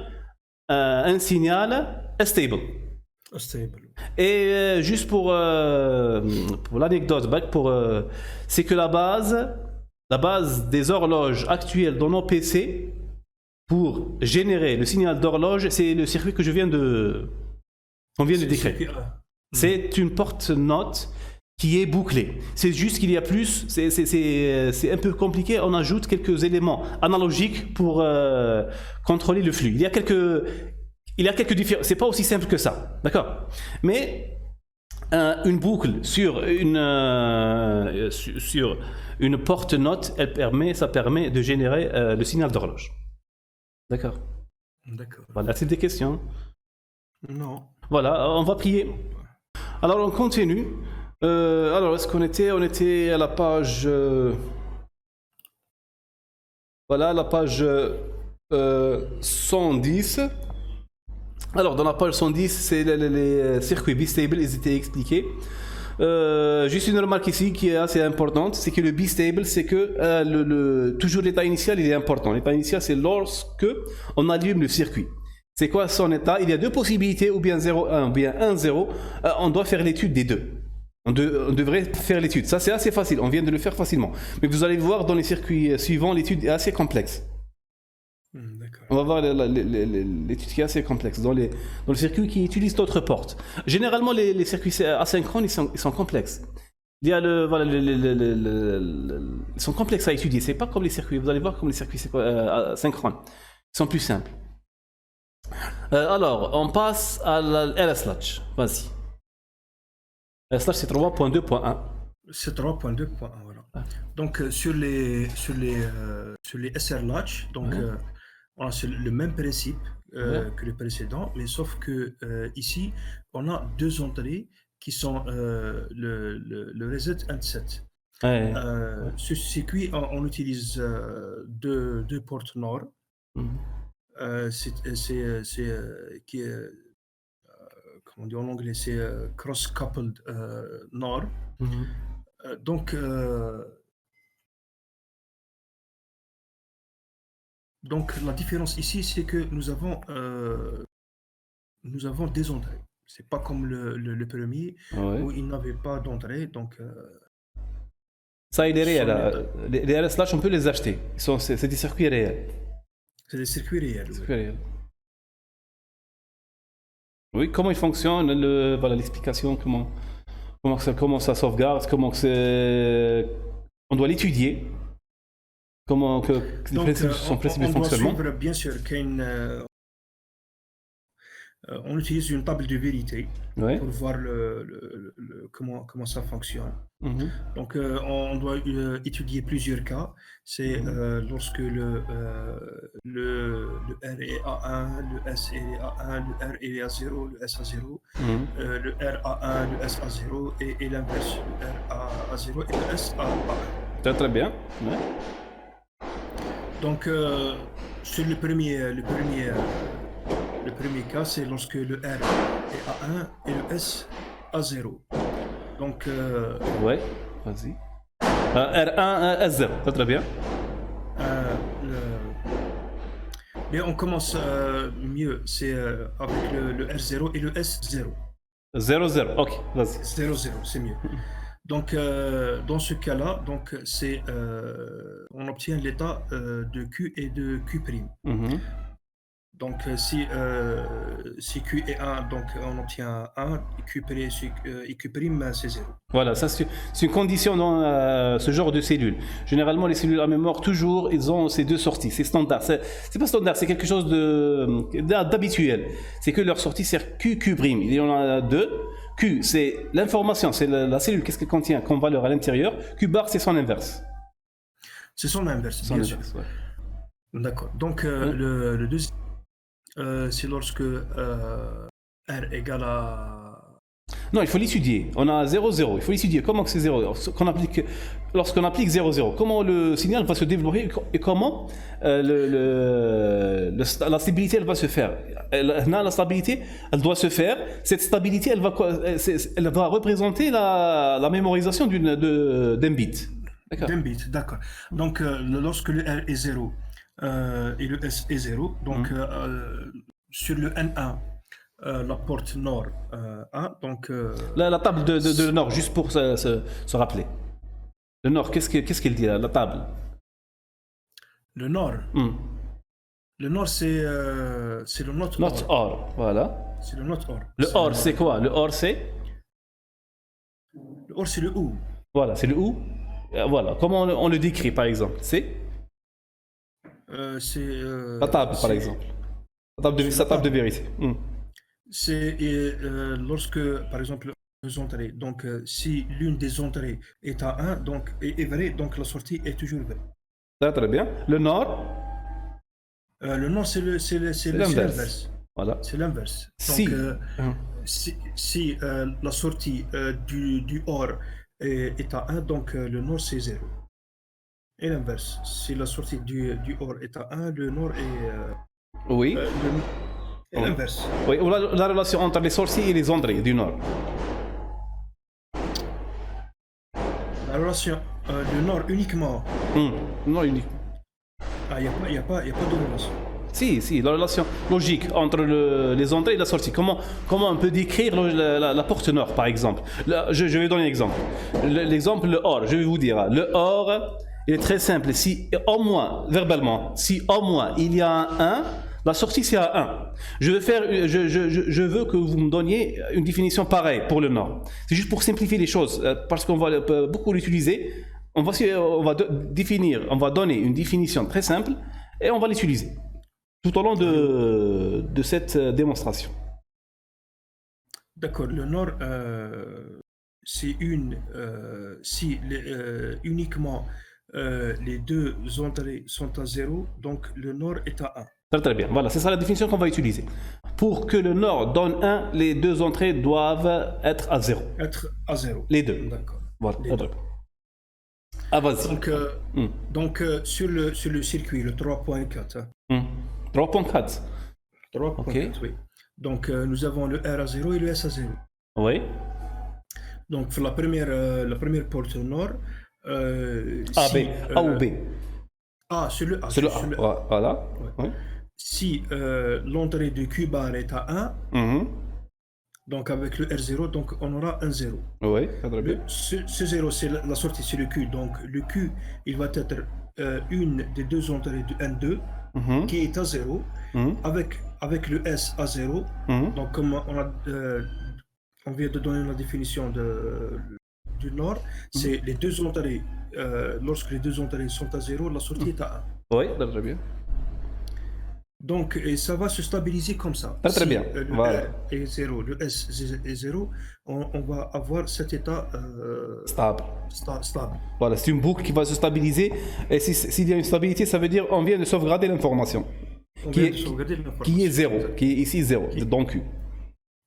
un signal stable. Et juste pour l'anecdote, c'est que la base des horloges actuelles dans nos PC pour générer le signal d'horloge, c'est le circuit que on vient de décrire. C'est une porte NOT qui est bouclée. C'est juste qu'il y a plus, c'est un peu compliqué, on ajoute quelques éléments analogiques pour contrôler le flux. Il y a quelques différences, c'est pas aussi simple que ça, d'accord? Mais une boucle sur une porte NOT, ça permet de générer le signal d'horloge. D'accord? D'accord. Voilà, c'est des questions? Non. Voilà, on va prier. Alors on continue. Alors est-ce qu'on était? On était à la page. Voilà, la page 110. Alors dans la page 110, c'est les circuits bistable, ils étaient expliqués. Juste une remarque ici qui est assez importante, c'est que le bistable, c'est que toujours l'état initial, il est important. L'état initial, c'est lorsque on allume le circuit. C'est quoi son état? Il y a deux possibilités, ou bien 0,1 ou bien 1,0. On doit faire l'étude des deux. On devrait faire l'étude. Ça, c'est assez facile. On vient de le faire facilement. Mais vous allez voir dans les circuits suivants, l'étude est assez complexe. On va voir l'étude qui est assez complexe dans le circuit qui utilise d'autres portes. Généralement, les circuits asynchrones, ils sont complexes. Il y a ils sont complexes à étudier. C'est pas comme les circuits. Vous allez voir comme les circuits synchrones. Ils sont plus simples. Alors, on passe à LSLatch. Vas-y. LSLatch, c'est 3.2.1. C'est 3.2.1, voilà. Donc, sur les sur les SR latch, donc voilà, c'est le même principe que le précédent, mais sauf que ici, on a deux entrées qui sont le reset and set. Sur ce circuit, on utilise deux portes NOR. Qui est, comment on dit en anglais, c'est cross-coupled NOR. Donc la différence ici, c'est que nous avons des entrées. C'est pas comme le premier où il n'avait pas d'entrée. Donc ça, il est réel. Les RS Latch, on peut les acheter. C'est des circuits réels. C'est des circuits réels. Oui, comment ils fonctionnent, voilà l'explication, comment ça sauvegarde, on doit l'étudier, comment son principe de fonctionnement. On doit suivre, bien sûr, on utilise une table de vérité pour voir comment ça fonctionne. Donc, on doit étudier plusieurs cas. C'est lorsque le R est à 1, le S est à 1, le R est à 0, le S à 0, le R à 1, le S à 0, et l'inverse, le R à 0 et le S à 1. Très bien. Donc, sur le premier cas, c'est lorsque le R est à 1 et le S à 0. Donc... ouais, vas-y. R1, S0, très bien. Mais on commence mieux, c'est avec le R0 et le S0. 0-0, ok, vas-y. 0-0, c'est mieux. Donc, dans ce cas-là, on obtient l'état de Q et de Q'. Donc, si Q est 1, donc on obtient 1, et Q', c'est 0. Voilà, ça c'est une condition dans ce genre de cellules. Généralement, les cellules à mémoire, toujours, ils ont ces deux sorties. C'est standard. C'est pas standard, c'est quelque chose d'habituel. C'est que leur sortie sert Q'. Il y en a deux. Q, c'est l'information, c'est la cellule, qu'est-ce qu'elle contient comme valeur à l'intérieur. Q bar, c'est son inverse. C'est son inverse, bien sûr. D'accord. Donc, le deuxième, c'est lorsque R égale à... Non, il faut l'étudier. On a 0-0. Il faut l'étudier. Comment que c'est 0? Lorsqu'on applique 0-0, comment le signal va se développer et comment la stabilité elle va se faire. La stabilité, elle doit se faire. Cette stabilité, elle va représenter la mémorisation d'un bit. D'un bit, d'accord. Donc, lorsque le R est 0 et le S est 0, donc sur le N1, la porte NOR 1, donc... La table de NOR, juste pour se rappeler. Le NOR, qu'est-ce qu'il dit là, la table? Le NOR Le NOR, c'est le NOT OR. NOT OR, voilà. C'est le NOT OR. Le OR, c'est quoi? Le OR, c'est? Le OR, c'est le OU. Voilà, c'est le OU. Voilà, comment on le décrit par exemple? C'est la table par exemple. Sa table de vérité. C'est lorsque, par exemple, deux entrées, donc si l'une des entrées est à 1, donc est vraie, donc la sortie est toujours vraie. Très bien. Le NOR? Le NOR, c'est l'inverse. Voilà. C'est l'inverse. Donc, si la sortie du OR est à 1, donc le NOR, c'est 0. Et l'inverse. Si la sortie du OR est à 1, le NOR est... oui. Et l'inverse. Oui, ou la relation entre les sorties et les entrées du NOR. La relation du NOR uniquement. Non, uniquement. Ah, il n'y a pas de relation. Si, la relation logique entre les entrées et la sortie. Comment on peut décrire la porte NOR, par exemple? Je vais donner un exemple. L'exemple, le OR, je vais vous dire. Le OR, il est très simple. Si au moins, verbalement, si au moins il y a un 1, la sortie c'est à 1. Je veux que vous me donniez une définition pareille pour le NOR. C'est juste pour simplifier les choses, parce qu'on va beaucoup l'utiliser. On va donner une définition très simple et on va l'utiliser tout au long de cette démonstration. D'accord, le NOR, c'est uniquement les deux entrées sont à 0, donc le nord est à 1. Très très bien. Voilà, c'est ça la définition qu'on va utiliser. Pour que le nord donne 1, les deux entrées doivent être à 0. Être à 0. Les deux. D'accord. Voilà. Les deux. Ah, vas-y. Donc, sur le circuit, le 3.4. 3.4. 3.4, Ok. oui. Donc, nous avons le R à 0 et le S à 0. Oui. Donc, pour la première porte au nord, A, B. A ou B. Ah, sur le A. C'est le A. Voilà. Ouais. Oui. Si l'entrée de Q bar est à 1, donc avec le R0, donc on aura un 0. Oui, très bien. Ce 0, c'est la sortie, c'est le Q. Donc le Q, il va être une des deux entrées du N2 qui est à 0, avec le S à 0. Donc comme on vient de donner la définition du nord, c'est les deux entrées, lorsque les deux entrées sont à 0, la sortie est à 1. Oui, très bien. Donc, et ça va se stabiliser comme ça. Très bien. Le voilà. R est 0, le S est 0, on va avoir cet état stable. Stable. Voilà, c'est une boucle qui va se stabiliser. Et s'il y a une stabilité, ça veut dire qu'on vient de sauvegarder l'information. Qui est 0, qui est ici 0, dans Q.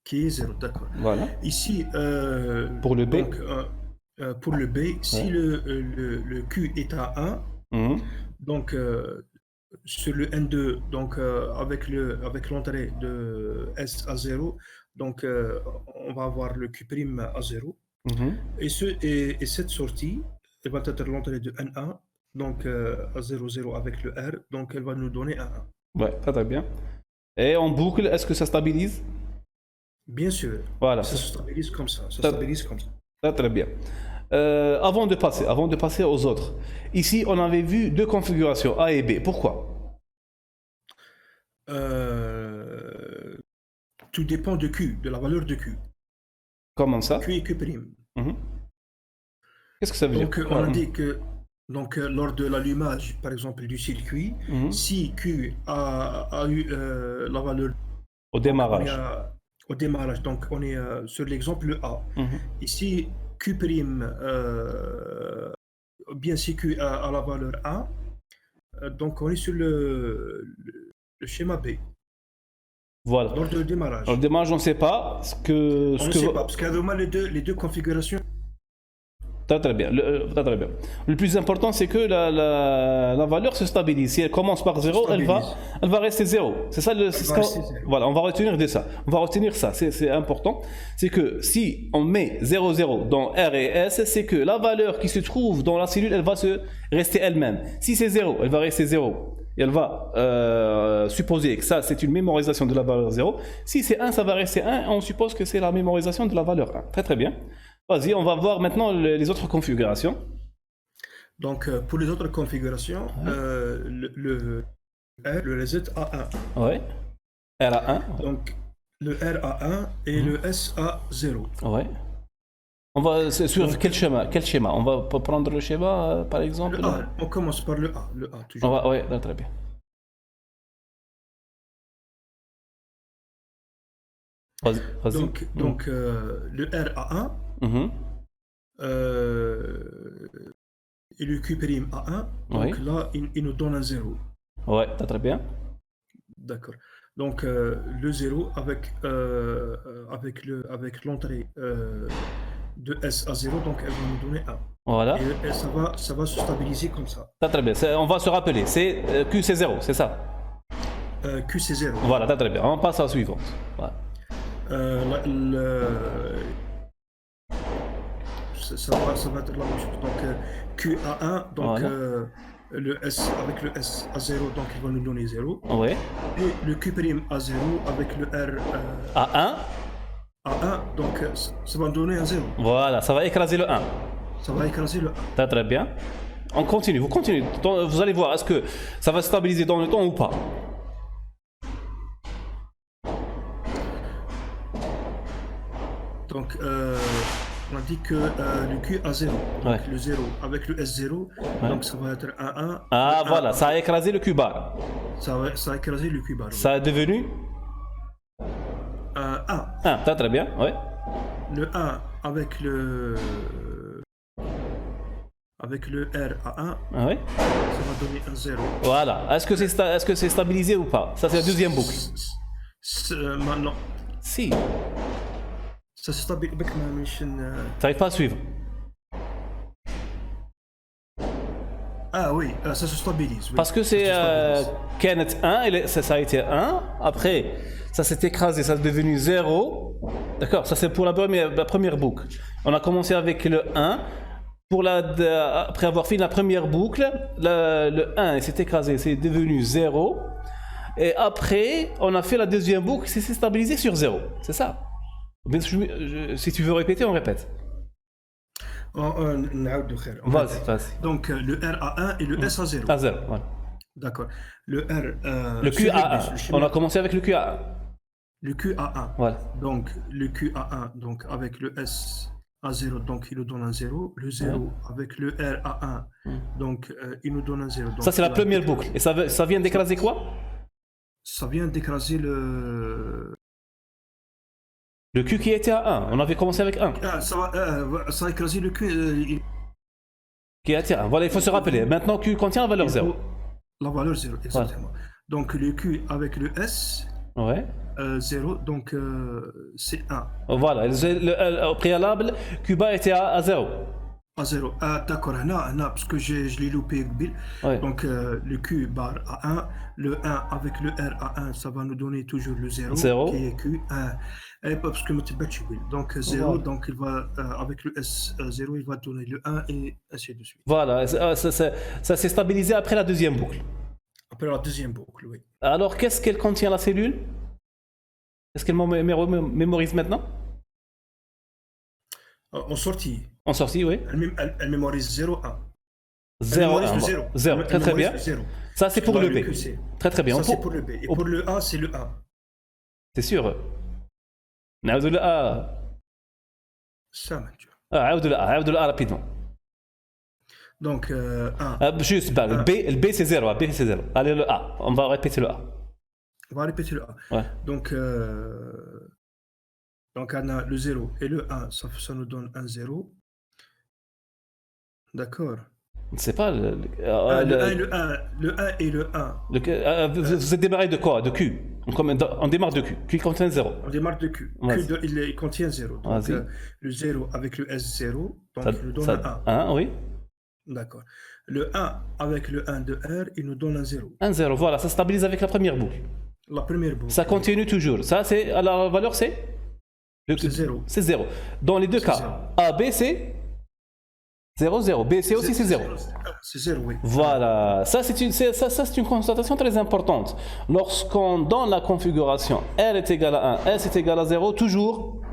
Qui est 0, d'accord. Voilà. Ici, pour le B. Donc, pour le B, si le Q est à 1, donc sur le N2, donc avec l'entrée de S à 0, donc on va avoir le Q' à 0. Et cette sortie, elle va être l'entrée de N1, donc à 0, 0 avec le R, donc elle va nous donner un 1. Ouais, très bien. Et en boucle, est-ce que ça stabilise? Bien sûr. Voilà. Ça se stabilise comme ça. Très bien. Avant de passer aux autres, ici on avait vu deux configurations A et B. Pourquoi? Tout dépend de Q, de la valeur de Q. Comment ça? Q et Q'. Qu'est-ce que ça veut dire? Donc on a dit que lors de l'allumage, par exemple, du circuit, si Q a eu la valeur au démarrage. Au démarrage, donc on est sur l'exemple A. Ici, Q', bien si Q a la valeur 1, donc on est sur le schéma B. Voilà. Lors du démarrage. Lors du démarrage, on ne sait pas ce que... On ne sait pas, parce qu'il y a vraiment les deux configurations. Très bien. Le plus important, c'est que la valeur se stabilise. Si elle commence par 0, elle va rester 0. C'est ça voilà, on va retenir de ça. On va retenir ça, c'est important. C'est que si on met 0, 0 dans R et S, c'est que la valeur qui se trouve dans la cellule, elle va se rester elle-même. Si c'est 0, elle va rester 0. Et elle va supposer que ça, c'est une mémorisation de la valeur 0. Si c'est 1, ça va rester 1. On suppose que c'est la mémorisation de la valeur 1. Très bien. Vas-y, on va voir maintenant les autres configurations. Donc, pour les autres configurations, le R, le reset a 1. Ouais. R a 1. Donc, le R a 1 et le S a 0. Ouais. On va sur quel schéma? On va prendre le schéma, par exemple. Le A. On commence par le A. Le A, toujours. Ouais, très bien. Vas-y. Donc le R a 1 et le Q' a 1. Donc là, il nous donne un 0. Ouais, très bien. D'accord. Donc le 0 avec l'entrée de S à 0, donc elle va nous donner 1. Voilà. Et ça va se stabiliser comme ça. Très bien. On va se rappeler. C'est Q c'est 0, c'est ça? Q c'est 0. Voilà, très bien. On passe à la suivante. Voilà. Ça va être la même chose. Donc Q a 1, donc voilà. Le S avec le S à 0, donc il va nous donner 0. Ouais. Et le Q' à 0 avec le R à 1. À 1, donc ça va donner un 0. Voilà, ça va écraser le 1. Ça va écraser le 1. Très bien. On continue, vous continuez. Vous allez voir, est-ce que ça va se stabiliser dans le temps ou pas? Donc, on a dit que le Q a 0, donc le 0 avec le S0, donc ça va être un 1. Ah voilà, ça a écrasé le Q bar. Ça a écrasé le Q bar. Ça est devenu 1. 1, très bien, ouais. Le 1 avec le avec le R à 1, Ah ouais. ça va donner un 0. Voilà. Est-ce que c'est stabilisé ou pas? Ça, c'est la deuxième boucle. Maintenant, Si. ça se stabilise. T'arrives pas à suivre. Ah oui, ça se stabilise. Oui. Parce que c'est Kenneth 1, ça a été 1. Après, ça s'est écrasé, ça est devenu 0. D'accord. Ça, c'est pour la première boucle. On a commencé avec le 1. Après avoir fini la première boucle, le 1 il s'est écrasé, c'est devenu 0. Et après, on a fait la deuxième boucle, c'est stabilisé sur 0. C'est ça. Si tu veux répéter, on répète. Vas-y. Donc le R à 1 et le S à 0. À 0, voilà. D'accord. Le R. Le Q à 1. On a commencé avec le Q à 1. Le Q à 1. Voilà. Donc le Q à 1, donc avec le S à 0, donc il nous donne un 0. Le 0 avec le R à 1, donc il nous donne un 0. Donc, ça, c'est la première boucle. Et ça vient d'écraser quoi? Ça vient d'écraser le Q qui était à 1. On avait commencé avec 1. Ça a écrasé le Q. Qui était à 1. Voilà, il faut se rappeler. Maintenant, Q contient la valeur 0. La valeur 0, exactement. Voilà. Donc le Q avec le S. Ouais. 0, donc c'est 1. Voilà, au préalable, Cuba était à 0. À 0. Ah, d'accord, parce que je l'ai loupé. Ouais. Donc le Q bar à 1, le 1 avec le R à 1, ça va nous donner toujours le 0. Qui est Q. Et parce que donc 0, voilà. Donc il va, avec le S0, il va donner le 1 et ainsi de suite. Voilà, ça s'est stabilisé après la deuxième boucle. Après la deuxième boucle, oui. Alors, qu'est-ce qu'elle contient la cellule? Est-ce qu'elle mémorise maintenant? En sortie. En sortie, oui. Elle mémorise 0, 1. 0, 0. Très très bien. 0. Ça, c'est pour le B. Très très bien. Ça, c'est pour le B. Et pour le A, c'est le 1. C'est sûr. نعاود le A. Ça, tu عاود le A rapidement. Donc, 1. Juste, le B c'est 0. B c'est 0. Allez, le A. On va répéter le A. On va répéter le A. Ouais. Donc, on a le 0 et le 1, ça nous donne un 0. D'accord. C'est pas le 1 et le 1. Vous êtes démarré de quoi? De Q. On démarre de Q. Q contient 0. On démarre de Q. Q il contient 0. Donc, le 0 avec le S0, donc il nous donne un 1. 1, oui. D'accord. Le 1 avec le 1 de R, il nous donne un 0. Un 0, voilà, ça stabilise avec la première boucle. La première boucle. Ça continue toujours. Ça, c'est la valeur, c'est 0. C'est 0. Dans les deux cas, 0. A, B, c'est 0, 0. B, C aussi, c'est 0. C'est 0, oui. Voilà. Ça, c'est une constatation très importante. Lorsqu'on donne la configuration R est égal à 1, S est égal à 0, toujours...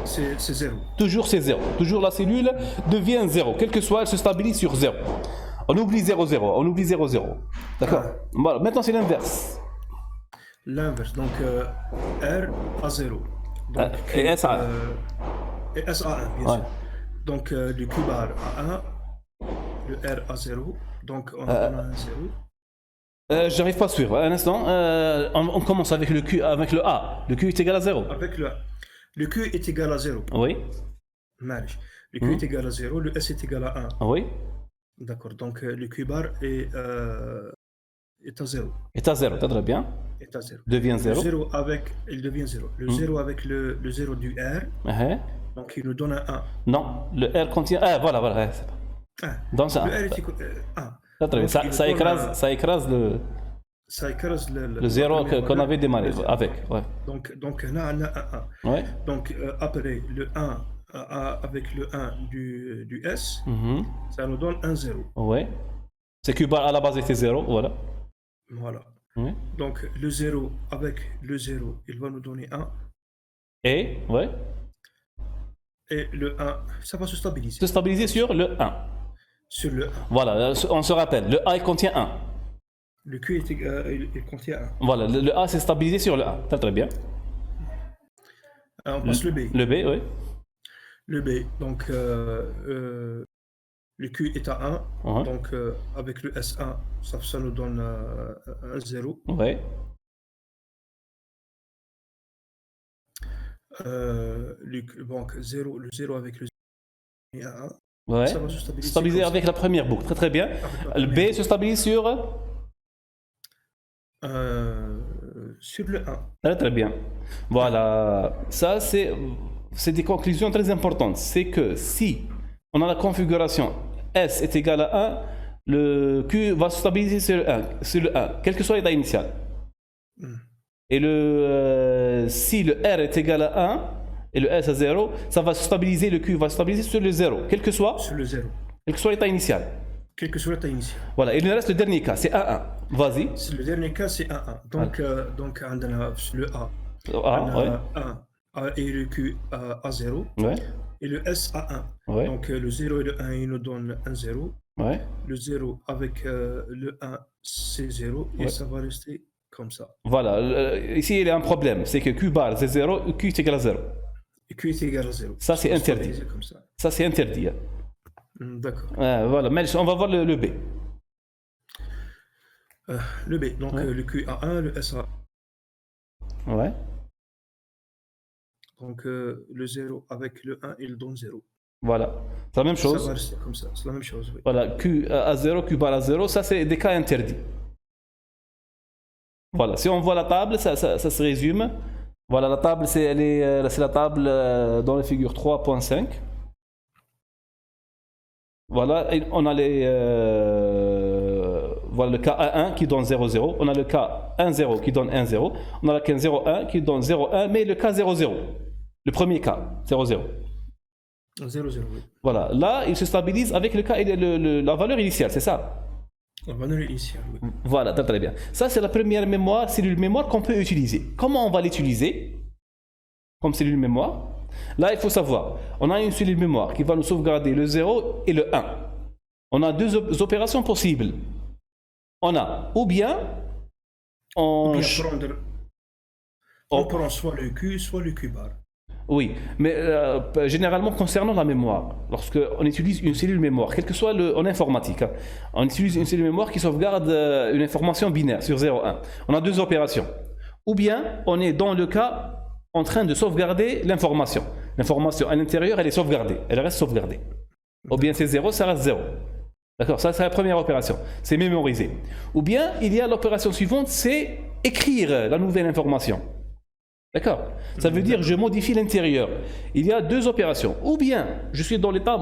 C'est 0. Toujours c'est 0. Toujours la cellule devient 0. Quel que soit, elle se stabilise sur 0. On oublie 0, 0. On oublie 0, 0. D'accord. Voilà. Maintenant, c'est l'inverse. L'inverse. Donc, R à 0. Donc, et S à 1. Et S à 1, bien sûr. Donc, le Q bar à 1. Le R à 0. Donc, on a un 0. J'arrive pas à suivre. Un instant. On commence avec le Q, avec le A. Le Q est égal à 0. Avec le A. Le Q est égal à 0. Oui. Le Q est égal à 0. Le S est égal à 1. Oui. D'accord. Donc, le Q bar est à 0. Est à 0, très bien. Est à 0. Devient 0. Le 0 avec, il devient 0. Le 0 avec le 0 du R. Donc, il nous donne un 1. Non, le R contient... Ah, voilà, voilà. Donc, ça... Le R est égal à 1. Ça écrase le... Ça écrase le 0 qu'on avait démarré avec. Ouais. Donc, on a un 1. Ouais. Donc, après le 1 avec le 1 du S, ça nous donne un 0. Ouais. C'est que à la base était 0, voilà. Voilà. Donc, le 0 avec le 0, il va nous donner 1. Et, ouais. Et le 1, ça va se stabiliser. Se stabiliser sur le 1. Sur le 1. Voilà, on se rappelle, le A il contient 1. Le Q il contient 1. Voilà, le A s'est stabilisé sur le 1. Très bien. On passe le B. Le B, oui. Le B, donc le Q est à 1. Donc avec le S1, ça nous donne un 0. Oui. Donc 0, le 0 avec le 0 est à 1. Ouais. Ça va se stabiliser. Stabiliser avec la première boucle. Très très bien. Le B se stabilise sur le 1. Très très bien. Voilà. Ça, c'est des conclusions très importantes. C'est que si on a la configuration S est égal à 1, le Q va se stabiliser sur le 1, quel que soit l'état initial. Et si le R est égal à 1 et le S à 0, ça va se stabiliser, le Q va se stabiliser sur le 0, quel que soit Sur le 0. Quel que soit l'état initial. Quel que soit l'état initial. Voilà, il nous reste le dernier cas, c'est 1-1. Vas-y. Le dernier cas, c'est 1-1. Donc, on a le A. Ah, On a ouais. 1 et le Q à 0. Ouais. Et le S à 1. Ouais. Donc, le 0 et le 1, ils nous donnent 1-0. Ouais. Le 0 avec le 1, c'est 0. Et Ouais. ça va rester comme ça. Voilà, ici il y a un problème, c'est que Q bar c'est 0, Q est égal à 0. Et Q est égal à 0. Ça c'est interdit. Comme ça. Ça c'est interdit. D'accord. Voilà, mais on va voir le B. Le B, donc le Q à 1, le S à 1. Ouais. Donc le 0 avec le 1, il donne 0. Voilà, c'est la même chose. Ça va rester comme ça, c'est la même chose. Oui. Voilà, Q à 0, Q bar à 0, ça c'est des cas interdits. Voilà, si on voit la table, ça se résume. Voilà, la table, c'est la table dans la figure 3.5. Voilà, on a voilà le cas 1 qui donne 0,0. On a le cas 1,0 qui donne 1,0. On a le cas 0,1 qui donne 0,1, mais le cas 0,0. Le premier cas, 0,0. 0,0, oui. Voilà, là, il se stabilise avec le cas, la valeur initiale, c'est ça? La valeur initiale, oui. Voilà, très bien. Ça, c'est la première mémoire, cellule mémoire qu'on peut utiliser. Comment on va l'utiliser comme cellule mémoire? Là, il faut savoir, on a une cellule mémoire qui va nous sauvegarder le 0 et le 1. On a deux opérations possibles. On a, ou bien, on prend soit le Q, soit le Q bar. Oui, mais généralement concernant la mémoire, lorsqu'on utilise une cellule mémoire, quel que soit en informatique, hein, on utilise une cellule mémoire qui sauvegarde une information binaire sur 0,1. On a deux opérations. Ou bien, on est dans le cas en train de sauvegarder l'information. L'information à l'intérieur, elle est sauvegardée, elle reste sauvegardée. Ou bien c'est 0, ça reste 0. D'accord, ça c'est la première opération, c'est mémoriser. Ou bien, il y a l'opération suivante, c'est écrire la nouvelle information. D'accord? Ça veut dire je modifie l'intérieur. Il y a deux opérations. Ou bien je suis dans l'état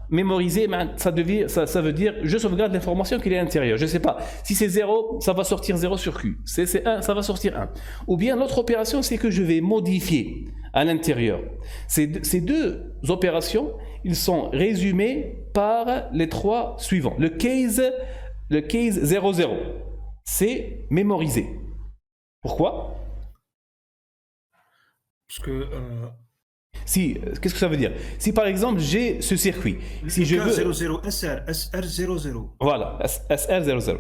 mémorisé, ça veut dire je sauvegarde l'information qui est à l'intérieur. Je ne sais pas. Si c'est 0, ça va sortir 0 sur Q. Si c'est 1, ça va sortir 1. Ou bien l'autre opération, c'est que je vais modifier à l'intérieur. Ces deux opérations, ils sont résumés par les trois suivants. Le case 00, c'est mémoriser. Pourquoi? Parce que qu'est-ce que ça veut dire? Si par exemple j'ai ce circuit, si je veux 00 SR00. Voilà, SR00.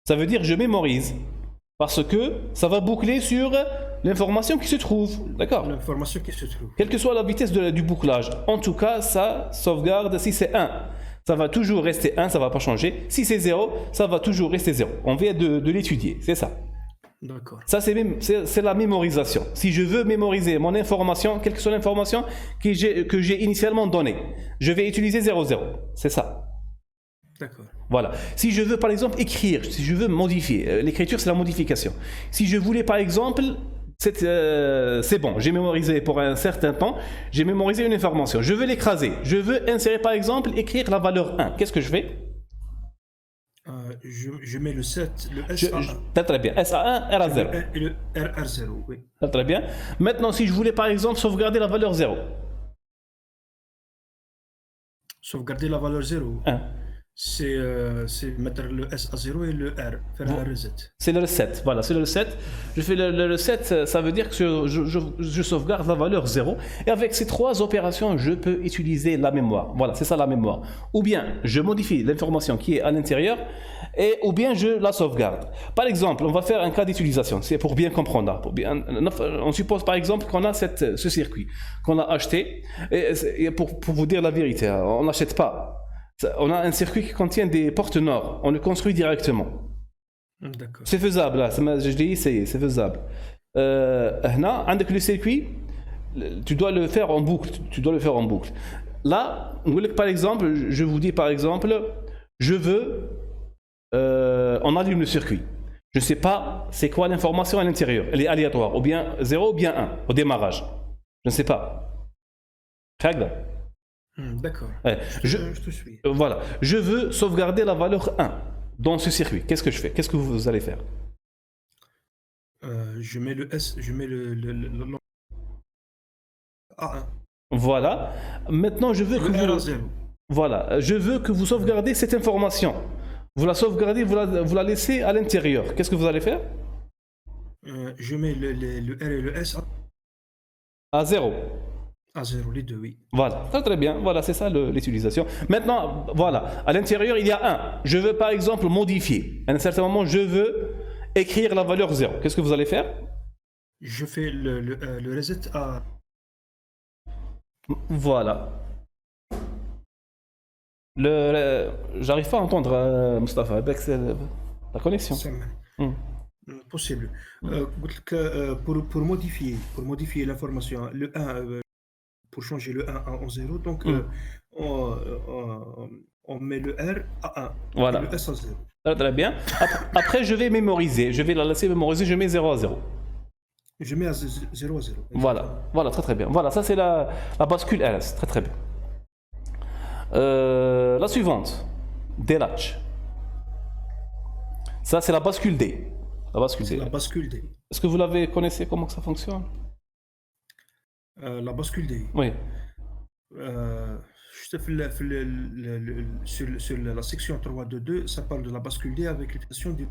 Ça veut dire je mémorise parce que ça va boucler sur l'information qui se trouve, d'accord? L'information qui se trouve. Quelle que soit la vitesse du bouclage, en tout cas ça sauvegarde. Si c'est 1, ça va toujours rester 1, ça ne va pas changer. Si c'est 0, ça va toujours rester 0. On vient de l'étudier, c'est ça. D'accord. Ça, c'est la mémorisation. Si je veux mémoriser mon information, quelle que soit l'information que j'ai initialement donnée, je vais utiliser 00. C'est ça. D'accord. Voilà. Si je veux, par exemple, écrire, si je veux modifier, l'écriture, c'est la modification. Si je voulais, par exemple, c'est bon, j'ai mémorisé pour un certain temps, j'ai mémorisé une information. Je veux l'écraser. Je veux insérer, par exemple, écrire la valeur 1. Qu'est-ce que je fais? Je mets le 7, le S à 1. Très bien. S à 1, R à 0. Et le R à 0, oui. Très bien. Maintenant, si je voulais, par exemple, sauvegarder la valeur 0. Sauvegarder la valeur 0. 1. C'est mettre le S à 0 et le R, faire un reset. C'est le reset, voilà, c'est le reset. Je fais le reset, ça veut dire que je sauvegarde la valeur 0. Et avec ces trois opérations, je peux utiliser la mémoire. Voilà, c'est ça la mémoire. Ou bien, je modifie l'information qui est à l'intérieur, ou bien je la sauvegarde. Par exemple, on va faire un cas d'utilisation, c'est pour bien comprendre. On suppose par exemple qu'on a ce circuit, qu'on a acheté, et pour vous dire la vérité, on n'achète pas. On a un circuit qui contient des portes nord. On le construit directement. D'accord. C'est faisable. Là. Je l'ai essayé. C'est faisable. Avec le circuit, tu dois le faire en boucle. Tu dois le faire en boucle. Là, par exemple, je vous dis par exemple, je veux, on allume le circuit. Je ne sais pas c'est quoi l'information à l'intérieur. Elle est aléatoire, ou bien 0 ou bien 1 au démarrage. Je ne sais pas. D'accord. Ouais. Je te suis. Voilà. Je veux sauvegarder la valeur 1 dans ce circuit. Qu'est-ce que je fais? Qu'est-ce que vous allez faire? Je mets le S, je mets le A1. Voilà. Maintenant, je veux que Le vous... R0. Voilà. Je veux que vous sauvegardez cette information. Vous la sauvegardez, vous la laissez à l'intérieur. Qu'est-ce que vous allez faire? Je mets le R et le S À 0. à 0, les deux, oui. Voilà, très très bien, voilà, c'est ça l'utilisation. Maintenant, voilà, à l'intérieur, il y a 1. Je veux par exemple modifier. À un certain moment, je veux écrire la valeur 0. Qu'est-ce que vous allez faire? Je fais le reset à... Voilà. J'arrive pas à entendre Mustapha, avec la connexion. Possible. Pour modifier l'information, le 1, pour changer le 1 en 0, donc on met le R à 1 voilà. et le S à 0. Très bien. Après, je vais mémoriser. Je vais la laisser mémoriser, je mets 0 à 0. Je mets à 0 à 0. Voilà, voilà, très très bien. Voilà, ça c'est la bascule RS. Très très bien. La suivante, D-latch. Ça c'est la bascule D. La bascule D. La bascule D. Est-ce que vous l'avez connaissez comment ça fonctionne? La bascule D. Oui. Sur la section 3.2.2, ça parle de la bascule D avec l'utilisation du...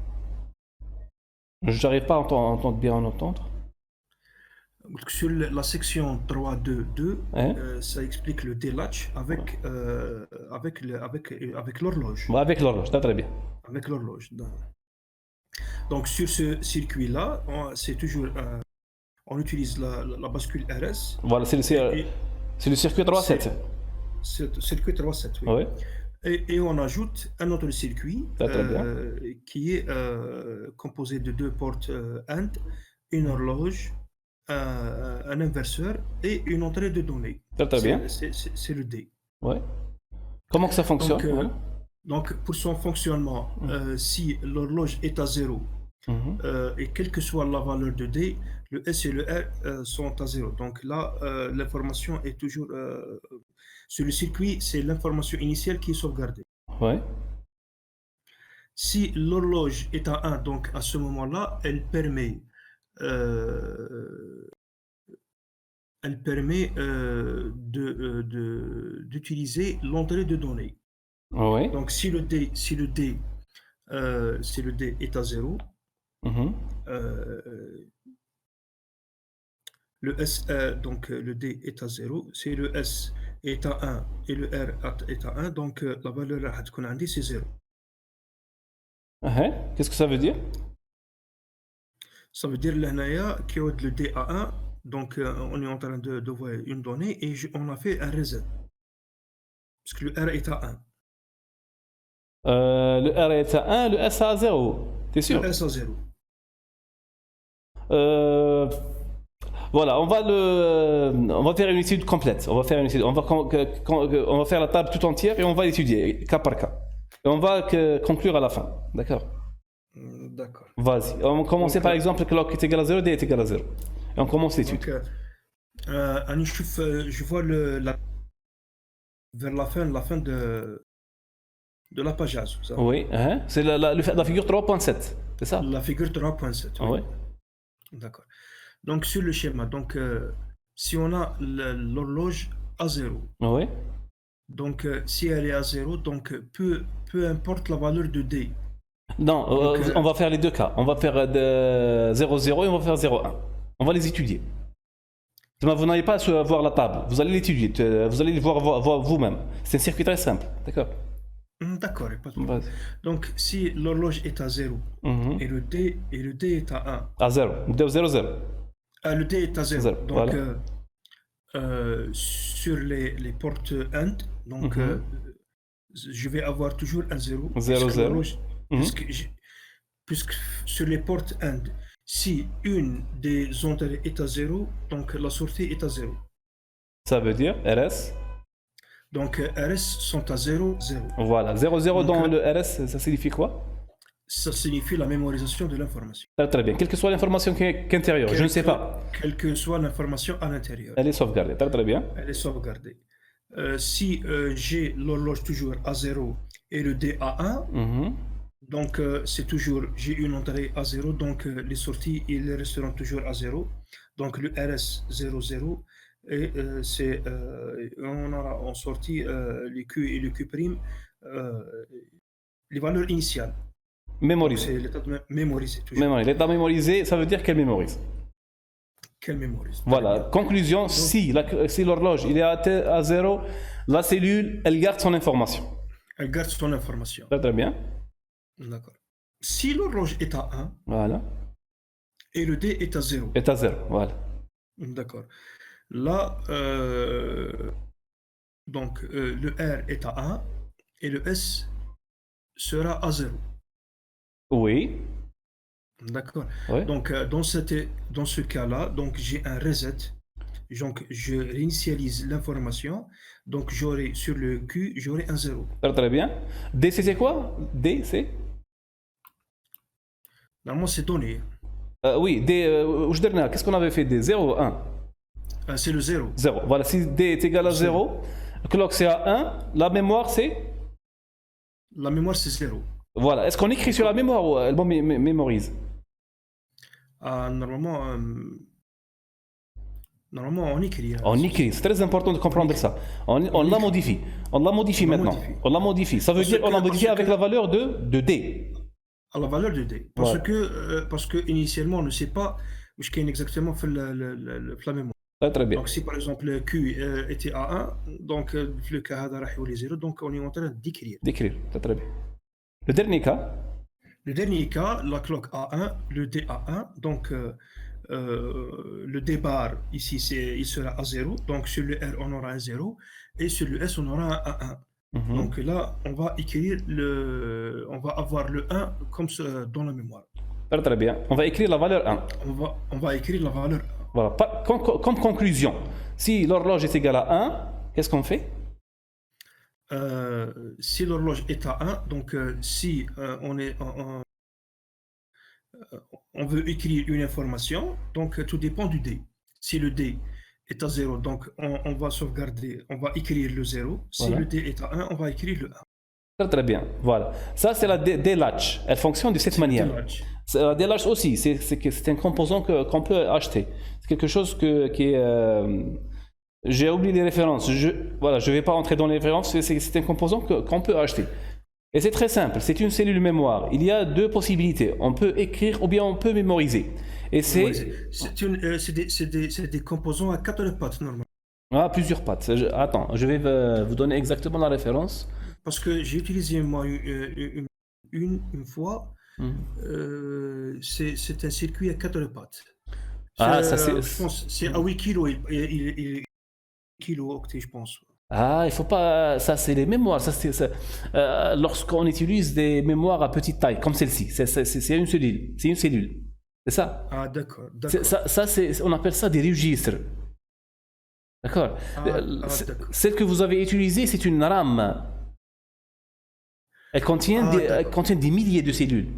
Je n'arrive pas à entendre bien entendre. Sur la section 3.2.2, ça explique le D-latch avec l'horloge. Avec l'horloge, très bien. Avec l'horloge. Donc sur ce circuit-là, c'est toujours... on utilise la bascule RS. Voilà, c'est le circuit 3.7. Circuit 3.7, oui. Et on ajoute un autre circuit qui est composé de 2 portes AND, une horloge, un inverseur et une entrée de données. Très bien. C'est le D. Ouais. Comment que ça fonctionne? Donc pour son fonctionnement, si l'horloge est à 0, et quelle que soit la valeur de D, le S et le R sont à 0. Donc là, l'information est toujours... sur le circuit, c'est l'information initiale qui est sauvegardée. Ouais. Si l'horloge est à 1, donc à ce moment-là, elle permet d'utiliser l'entrée de données. Ouais. Donc si le D est à 0, le S, donc le D est à 0, si le S est à 1 et le R est à 1, donc la valeur c'est 0. Qu'est-ce que ça veut dire? Ça veut dire que le D à 1, donc on est en train de voir une donnée et on a fait un reset. Parce que le R est à 1. Le R est à 1, le S à 0. T'es sûr? Le S à 0. Voilà, on va faire une étude complète. On va faire la table tout entière et on va l'étudier cas par cas. Et on va conclure à la fin. D'accord? D'accord. Vas-y. On va commencer par exemple que clock est égal à 0, D est égal à 0. Et on commence l'étude. Je vois vers la fin de la page A. Oui, c'est la figure 3.7, c'est ça? La figure 3.7. Oui. D'accord. Donc sur le schéma, donc si on a l'horloge à 0, oui. Donc si elle est à 0, donc peu importe la valeur de D. Non, on va faire les deux cas. On va faire de 0,0 et on va faire 0,1. On va les étudier. Vous n'allez pas à voir la table, vous allez l'étudier, vous allez le voir vous-même. C'est un circuit très simple, d'accord? D'accord, pas de problème. Donc si l'horloge est à 0 et le D est à 1. À 0, 0, 0. Le D est à 0. Donc voilà. sur les portes AND, donc je vais avoir toujours un 0. 0, 0. Puisque sur les portes AND, Si une des entrées est à 0, donc la sortie est à 0. Ça veut dire RS. Donc RS sont à 0, 0. Voilà, 0, 0 Donc, dans le RS, ça signifie quoi? ça signifie la mémorisation de l'information. Très bien. Quelle que soit l'information qu'intérieure, je ne sais pas. Quelle que soit l'information à l'intérieur. Elle est sauvegardée. Très bien. Elle est sauvegardée. Si j'ai l'horloge toujours à 0 et le D à 1, donc c'est toujours, j'ai une entrée à 0, donc les sorties, ils resteront toujours à 0. Donc le RS 0, 0. Et on aura en sortie les Q et le Q', les valeurs initiales. Mémorisé. C'est l'état de mémoriser. L'état mémorisé, ça veut dire qu'elle mémorise. Qu'elle mémorise. Voilà. Conclusion, si l'horloge il est à 0, la cellule, elle garde son information. Elle garde son information. Très bien. D'accord. Si l'horloge est à 1, voilà, et le D est à 0. Est à 0, voilà. D'accord. Là, donc le R est à 1 et le S sera à 0. Oui. D'accord. Oui. Donc dans ce cas-là, donc j'ai un reset. Donc je réinitialise l'information. Donc j'aurai sur le Q, j'aurai un 0. Très bien. D, c'est quoi? D, c'est Normalement, c'est donné. Oui, D, qu'est-ce qu'on avait fait? D, 0 ou 1? C'est le 0. 0. Voilà, si D est égal à 0, le clock c'est à 1, la mémoire c'est? La mémoire c'est 0. Voilà, est-ce qu'on écrit sur la mémoire ou elle mémorise? Normalement, on écrit. On écrit, c'est très important de comprendre ça. On la modifie. On la modifie maintenant. On la modifie. Ça veut dire qu'on la modifie avec la valeur de D. À la valeur de D. Parce que initialement, on ne sait pas où est exactement la mémoire. Très bien. Donc si par exemple Q était à 1, donc le cas est 0, donc on est en train d'écrire. D'écrire, très bien. Le dernier cas? Le dernier cas, la clock à 1, le D à 1, donc le D bar ici il sera à 0, donc sur le R on aura un 0 et sur le S on aura un 1. Donc là on va écrire on va avoir le 1 comme ça dans la mémoire. Très bien. On va écrire la valeur 1. On va écrire la valeur 1. Voilà. Comme conclusion, si l'horloge est égale à 1, qu'est-ce qu'on fait? Si l'horloge est à 1, donc si on veut écrire une information, donc tout dépend du D. Si le D est à 0, donc on va sauvegarder, on va écrire le 0. Si voilà. Le D est à 1, on va écrire le 1. Très bien, voilà. Ça, c'est la D-latch. Elle fonctionne de cette manière. La D-latch aussi, c'est un composant qu'on peut acheter. C'est quelque chose qui est... j'ai oublié les références. Voilà, je ne vais pas entrer dans les références. C'est un composant qu'on peut acheter. Et c'est très simple. C'est une cellule mémoire. Il y a deux possibilités. On peut écrire ou bien on peut mémoriser. Et c'est des composants à 4 pattes, normalement. Ah, plusieurs pattes. Attends, je vais vous donner exactement la référence. Parce que j'ai utilisé moi une fois. C'est un circuit à 4 pattes. Je pense c'est à 8 kilos. Kilo-octets, je pense. Ah, il faut pas. Ça, c'est les mémoires. Lorsqu'on utilise des mémoires à petite taille, comme celle-ci, c'est une cellule. C'est une cellule. C'est ça. Ah, d'accord. On appelle ça des registres. D'accord. Celle que vous avez utilisée, c'est une RAM. Elle contient des milliers de cellules.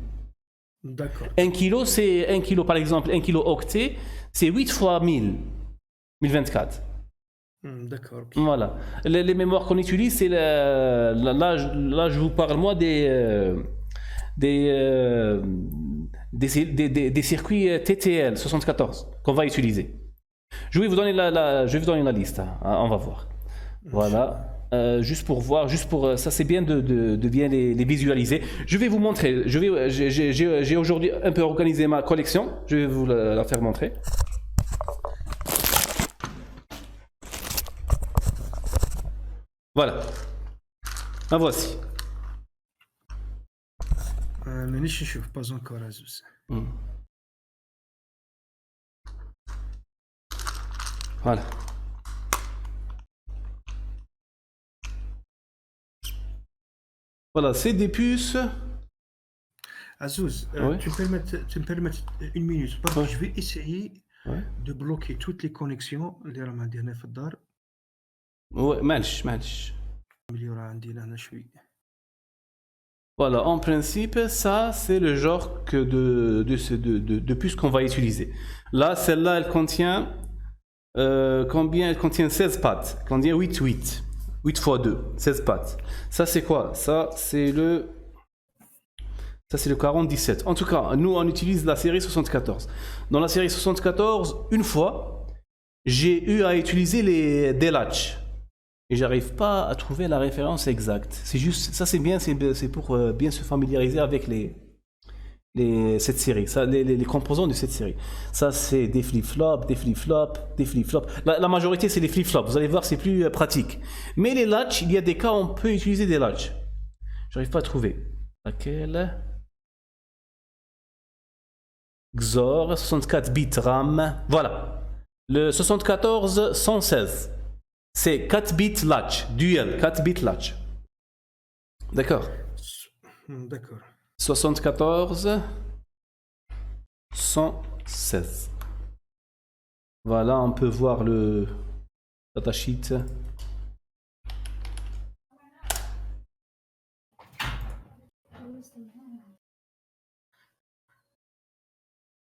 D'accord. 1 kilo, c'est 1 kilo, par exemple, 1 kilo octet, c'est 8 fois 1000. 1024. D'accord. Okay. Voilà. Les mémoires qu'on utilise, c'est là, je vous parle moi des circuits TTL 74 qu'on va utiliser. Je vais vous donner la liste. Hein, on va voir. Voilà. Juste pour voir, ça c'est bien de bien les visualiser. Je vais vous montrer. J'ai aujourd'hui un peu organisé ma collection. Je vais vous la faire montrer. Voilà. La voici. Mais je ne suis pas encore à ça. Voilà. Voilà, c'est des puces. Azouz, Oui, tu me permets une minute parce que oui, je vais essayer oui. de bloquer toutes les connexions اللي راهم عندي هنا في الدار Ouais, معلش. اللي راه عندي هنا شوي. Voilà, en principe, ça, c'est le genre que de puce qu'on va utiliser. Là, celle-là, elle contient combien? Elle contient 16 pattes. Elle contient 8 fois 2, 16 pattes. Ça, c'est quoi? Ça, c'est le 47. En tout cas, nous, on utilise la série 74. Dans la série 74, une fois, j'ai eu à utiliser des latches. Et j'arrive pas à trouver la référence exacte. C'est juste, ça c'est bien, c'est pour bien se familiariser avec cette série, ça, les composants de cette série. Ça c'est des flip-flops, des flip-flops, des flip-flops. La majorité c'est les flip-flops, vous allez voir c'est plus pratique. Mais les latches, il y a des cas où on peut utiliser des latches. J'arrive pas à trouver. Laquelle? XOR, 64 bits RAM. Voilà. Le 74 116. C'est 4 bits latch, dual, 4 bits latch. D'accord. D'accord. 74 116. Voilà, on peut voir le datasheet.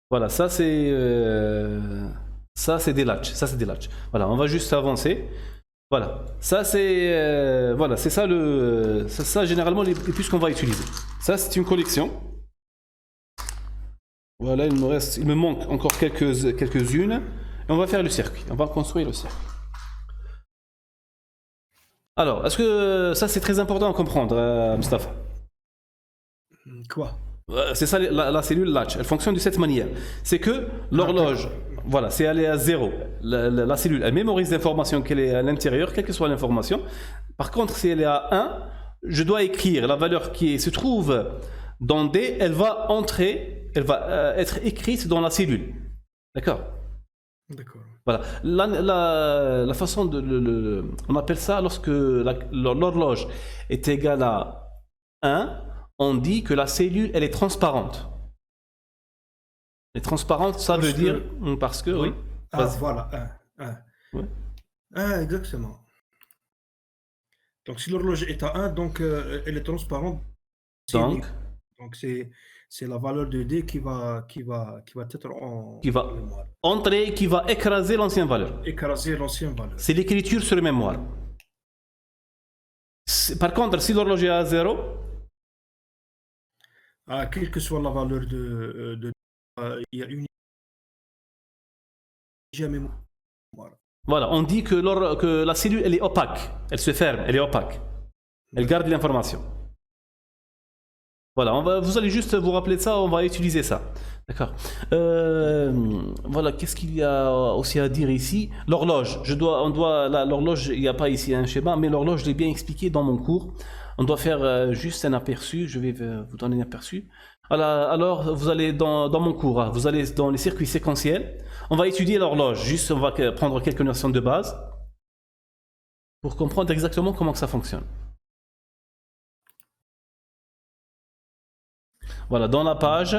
Voilà, ça c'est des latches, ça c'est des latches. Voilà, on va juste avancer. Voilà, ça c'est voilà, c'est ça ça généralement les puces qu'on va utiliser. Ça c'est une collection. Voilà, il me manque encore quelques-unes et on va faire le circuit. On va construire le circuit. Alors, est-ce que ça c'est très important à comprendre, Mustafa? Quoi? C'est ça la cellule latch. Elle fonctionne de cette manière. C'est que l'horloge, voilà, c'est elle est à 0. La cellule, elle mémorise l'information qu'elle est à l'intérieur, quelle que soit l'information. Par contre, si elle est à 1, je dois écrire la valeur qui se trouve dans D, elle va entrer, elle va être écrite dans la cellule. D'accord? D'accord. Voilà. La façon on appelle ça lorsque l'horloge est égale à 1, on dit que la cellule, elle est transparente. Elle est transparente, ça veut dire parce que, oui. Ah, voilà, 1. Ouais. 1, exactement. Donc, si l'horloge est à 1, donc elle est transparente. Donc, c'est la valeur de D qui va être en mémoire. Entrer, qui va écraser l'ancienne valeur. Écraser l'ancienne valeur. C'est l'écriture sur mémoire. Par contre, si l'horloge est à 0, quelle que soit la valeur il y a une mémoire. Voilà, on dit que la cellule elle est opaque, elle se ferme, elle est opaque, elle garde l'information. Voilà, vous allez juste vous rappeler de ça, on va utiliser ça. D'accord. Voilà, qu'est-ce qu'il y a aussi à dire ici? L'horloge, l'horloge, il n'y a pas ici un schéma, mais l'horloge, je l'ai bien expliqué dans mon cours. On doit faire juste un aperçu, je vais vous donner un aperçu. Alors vous allez dans mon cours, hein, vous allez dans les circuits séquentiels. On va étudier l'horloge, juste on va prendre quelques notions de base pour comprendre exactement comment que ça fonctionne. Voilà, dans la page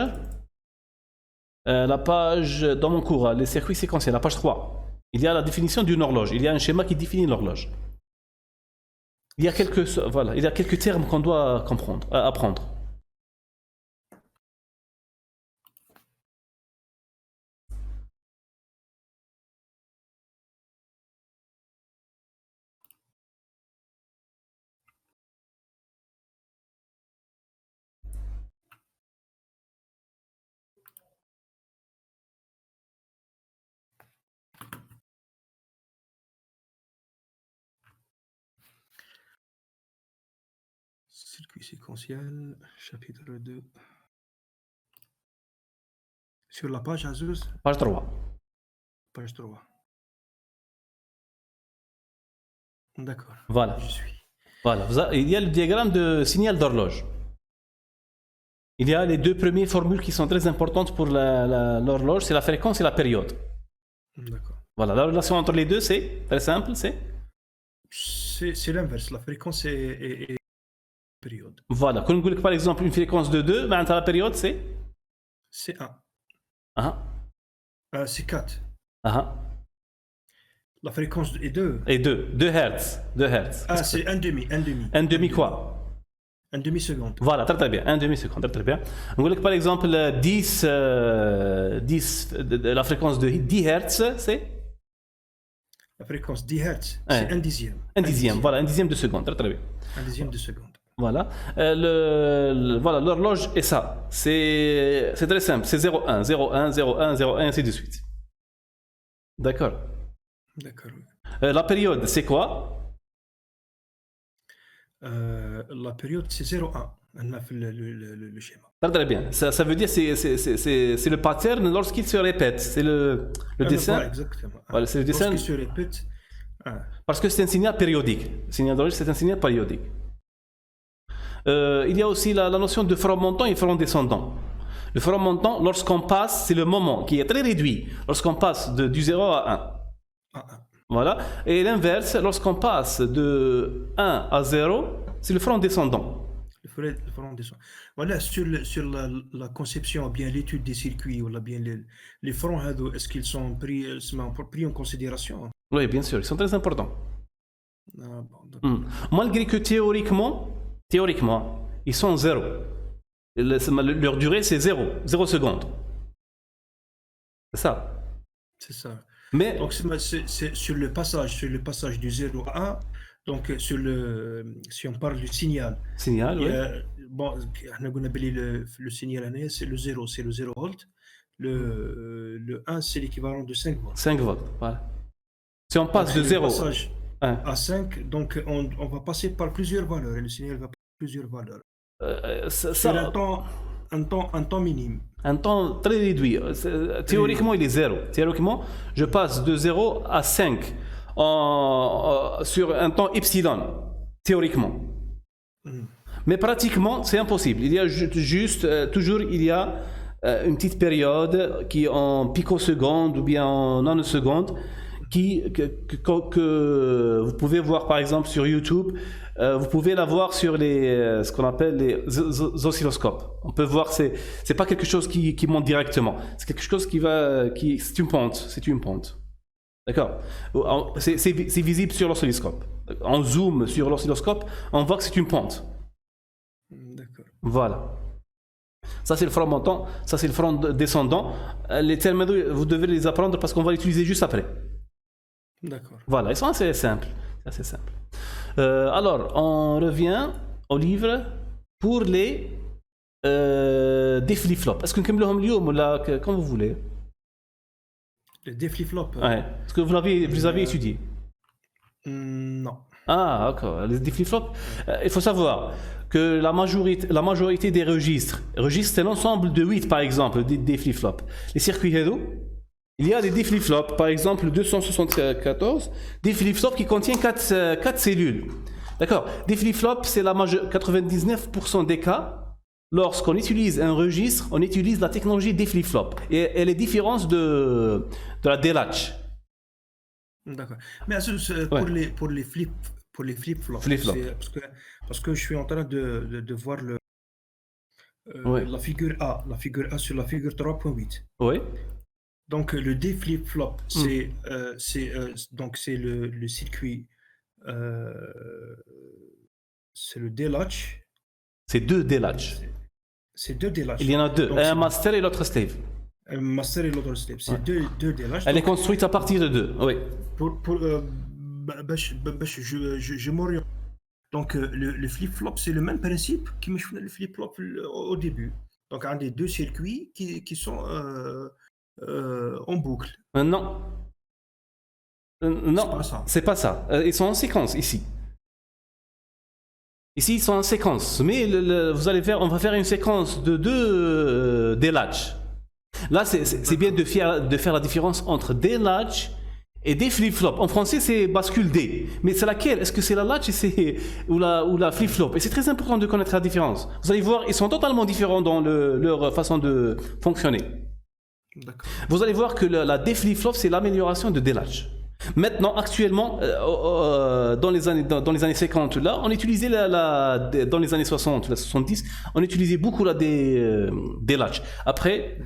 dans mon cours, les circuits séquentiels, la page 3, il y a la définition d'une horloge, il y a un schéma qui définit l'horloge. Il y a quelques termes qu'on doit apprendre. Circuit séquentiel, chapitre 2. Sur la page Azouz? Page 3. Page 3. D'accord. Voilà. Je suis. Voilà. Il y a le diagramme de signal d'horloge. Il y a les deux premières formules qui sont très importantes pour l'horloge, c'est la fréquence et la période. D'accord. Voilà, la relation entre les deux, c'est très simple, c'est l'inverse. La fréquence est période. Voilà. Quand on dit par exemple une fréquence de 2, ben, la période c'est C'est 1. Ah, C'est 4. ah. La fréquence est 2. Et 2. 2 Hertz. 2 Hertz. Ah, c'est un demi. Un demi quoi? Un demi-seconde. Voilà, très bien. Un demi-seconde, très bien. On dit par exemple 10, la fréquence de 10 Hertz, c'est La fréquence 10 Hertz, c'est un dixième. Un dixième, voilà, un dixième de seconde, très bien. Un dixième de seconde. Voilà. Voilà, l'horloge est ça. C'est très simple. C'est 0,1, 0,1, 0,1, 0,1, ainsi de suite. D'accord. D'accord. La période, c'est quoi? La période, c'est 0,1. On a fait le schéma. Très bien. Ça veut dire c'est le pattern lorsqu'il se répète. C'est le dessin. Voilà, exactement. Voilà, c'est le dessin. Lorsqu'il se répète. Parce que c'est un signal périodique. Le signal d'horloge, c'est un signal périodique. Il y a aussi la notion de front montant et front descendant. Le front montant, lorsqu'on passe, c'est le moment qui est très réduit. Lorsqu'on passe du 0 à 1. Voilà. Et l'inverse, lorsqu'on passe de 1 à 0, c'est le front descendant. Le front descendant. Voilà, sur la conception, ou bien l'étude des circuits, ou bien les fronts, est-ce qu'ils sont pris en considération? Oui, bien sûr, ils sont très importants. Bon, Malgré que théoriquement, ils sont 0. Leur durée, c'est 0 secondes. C'est ça. C'est ça. Mais donc c'est sur le passage du 0 à 1. Donc si on parle du signal. Oui. Bon, le signal c'est le 0, c'est le 0 volt. Le 1, c'est l'équivalent de 5 volts. 5 volts, voilà. Si on passe de 0 à 5, donc on va passer par plusieurs valeurs et le signal va par plusieurs valeurs. C'est un temps minime. Un temps très réduit. Théoriquement, il est 0. Théoriquement, je passe de 0 à 5 sur un temps epsilon. Théoriquement. Mais pratiquement, c'est impossible. Il y a toujours une petite période qui est en picoseconde ou bien en nanoseconde que vous pouvez voir par exemple sur YouTube. Vous pouvez la voir sur ce qu'on appelle les oscilloscopes. On peut voir, c'est pas quelque chose qui monte directement. C'est quelque chose c'est une pente. D'accord. C'est visible sur l'oscilloscope. On zoome sur l'oscilloscope, on voit que c'est une pente. D'accord. Voilà. Ça c'est le front montant, ça c'est le front descendant. Les termes, vous devez les apprendre parce qu'on va l'utiliser juste après. D'accord. Voilà, ils sont assez simples. Alors, on revient au livre pour des flip-flops. Est-ce que nous pouvons comme vous voulez? Des flip-flops. Ouais. Est-ce que vous avez étudié? Non. Ah, d'accord. Les flip-flops, il faut savoir que la majorité des registres, c'est l'ensemble de 8 par exemple, des flip-flops. Les circuits réseau, il y a des flip-flops, par exemple 274, des flip-flops qui contiennent 4 cellules. D'accord. Des flip-flops, c'est 99% des cas. Lorsqu'on utilise un registre, on utilise la technologie des flip-flops. Et elle est différente de la délatch. D'accord. Mais pour les flip-flops, parce que je suis en train de voir la figure A, sur la figure 3.8. Oui. Donc le D flip-flop, c'est le circuit, c'est le D-latch. C'est 2 D-latch. C'est 2 D-latch. Il y en a 2, donc, un master et l'autre slave. Un master et l'autre slave, c'est 2 D-latch. Elle est construite à partir de 2, oui. Je m'oriente. Donc le flip-flop, c'est le même principe qui me fait le flip-flop au début. Donc on a des 2 circuits qui sont en boucle. Non. Non, c'est pas ça. Ils sont en séquence ici. Ici, ils sont en séquence. Mais on va faire une séquence de 2 D-latch. Là, c'est bien de faire la différence entre D-latch et des flip-flops. En français, c'est bascule D. Mais c'est laquelle? Est-ce que c'est la latch ou la flip-flop? Et c'est très important de connaître la différence. Vous allez voir, ils sont totalement différents dans leur façon de fonctionner. Vous allez voir que la D flip-flop, c'est l'amélioration de D-latch. Maintenant, actuellement, dans les années 50, là, on utilisait dans les années 60, 70, on utilisait beaucoup des latches. Après,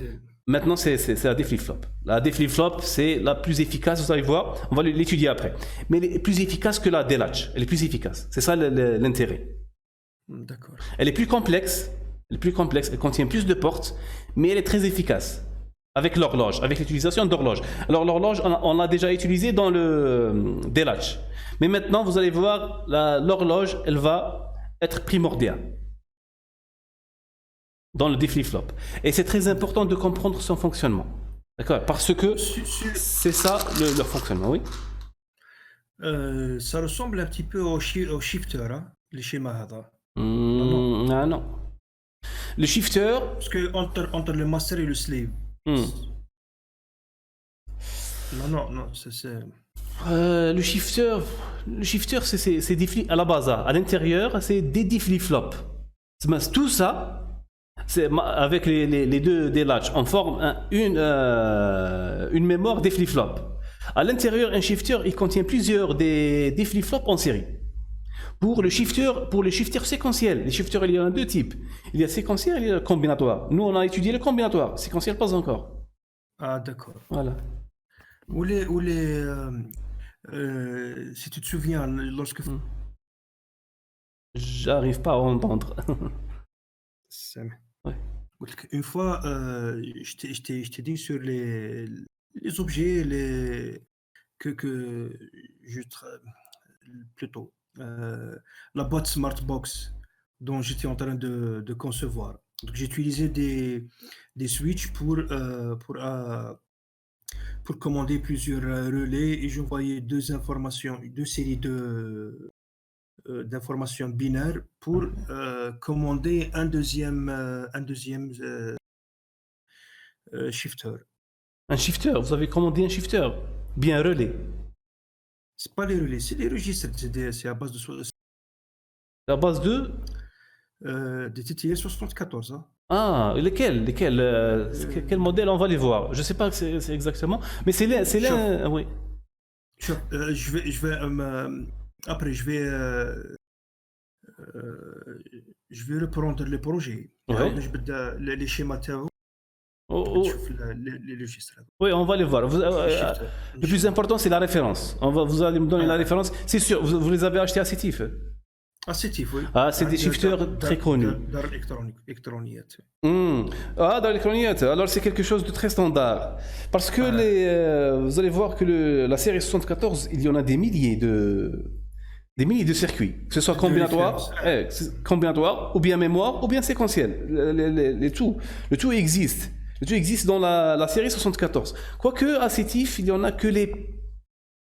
maintenant, c'est la déflip-flop. La déflip-flop, c'est la plus efficace, vous allez voir, on va l'étudier après. Mais elle est plus efficace que la délatch. Elle est plus efficace. C'est ça l'intérêt. D'accord. Elle est plus complexe, elle contient plus de portes, mais elle est très efficace. Avec l'horloge, avec l'utilisation d'horloge. Alors l'horloge, on l'a déjà utilisé dans le délatch. Mais maintenant, vous allez voir, l'horloge, elle va être primordiale dans le déflip-flop. Et c'est très important de comprendre son fonctionnement. D'accord? Parce que c'est ça leur fonctionnement, oui. Ça ressemble un petit peu au shifter, hein, les schémas. Non. Le shifter... Parce que entre le master et le slave. Non, c'est... le shifter, c'est des flip à la base. À l'intérieur, c'est des flip-flops. Tout ça, avec les deux des latches, on forme une mémoire des flip-flops. À l'intérieur, un shifter, il contient plusieurs des flip-flops en série. Pour les shifters séquentiels, les shifters, il y en a deux types. Il y a séquentiel et il y a combinatoire. Nous, on a étudié le combinatoire. Séquentiel, pas encore. Ah, d'accord. Voilà. Si tu te souviens, lorsque... J'arrive pas à entendre. Ouais. Une fois, je t'ai dit sur les objets que plutôt la boîte Smartbox dont j'étais en train de concevoir. Donc j'ai utilisé des switches pour commander plusieurs relais et j'envoyais deux séries d'informations binaires pour commander un deuxième shifter. Un shifter, vous avez commandé un shifter, bien un relais. C'est pas les relais, c'est les registres. C'est à base de À base de des TTL 74. Hein. Ah, lesquels quel modèle on va les voir. Je sais pas c'est exactement, mais c'est là, oui. Après je vais reprendre les projets. Ouais. Les schémas théo. Les registres. Oui, on va les voir. Le plus important, c'est la référence. Vous allez me donner la référence. C'est sûr, vous les avez achetés à Sétif. À Sétif, oui. Ah, c'est des shifters très connus. Dans l'électronique. Ah, dans l'électronique. Alors, c'est quelque chose de très standard. Parce que vous allez voir que la série 74, il y en a des milliers de circuits, que ce soit combinatoire, ou bien mémoire, ou bien séquentiel. Le tout existe. Le tout existe dans la série 74. Quoique, à Sétif, il n'y en a que les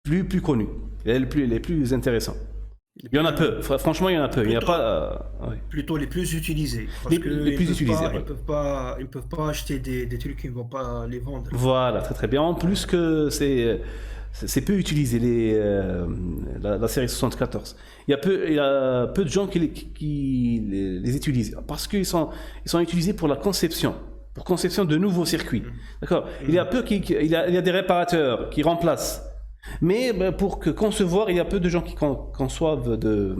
plus connus, les plus intéressants. Il y en a peu, franchement, il y en a peu. Il n'y a pas. Plutôt les plus utilisés. Parce les plus utilisés. Ils ne peuvent pas acheter des trucs qu'ils ne vont pas les vendre. Voilà, très très bien. En plus que c'est peu utilisé la série 74. Il y a peu de gens qui les utilisent parce qu'ils sont utilisés pour la conception de nouveaux circuits. D'accord. Il y a des réparateurs qui remplacent. Mais pour concevoir, il y a peu de gens qui conçoivent de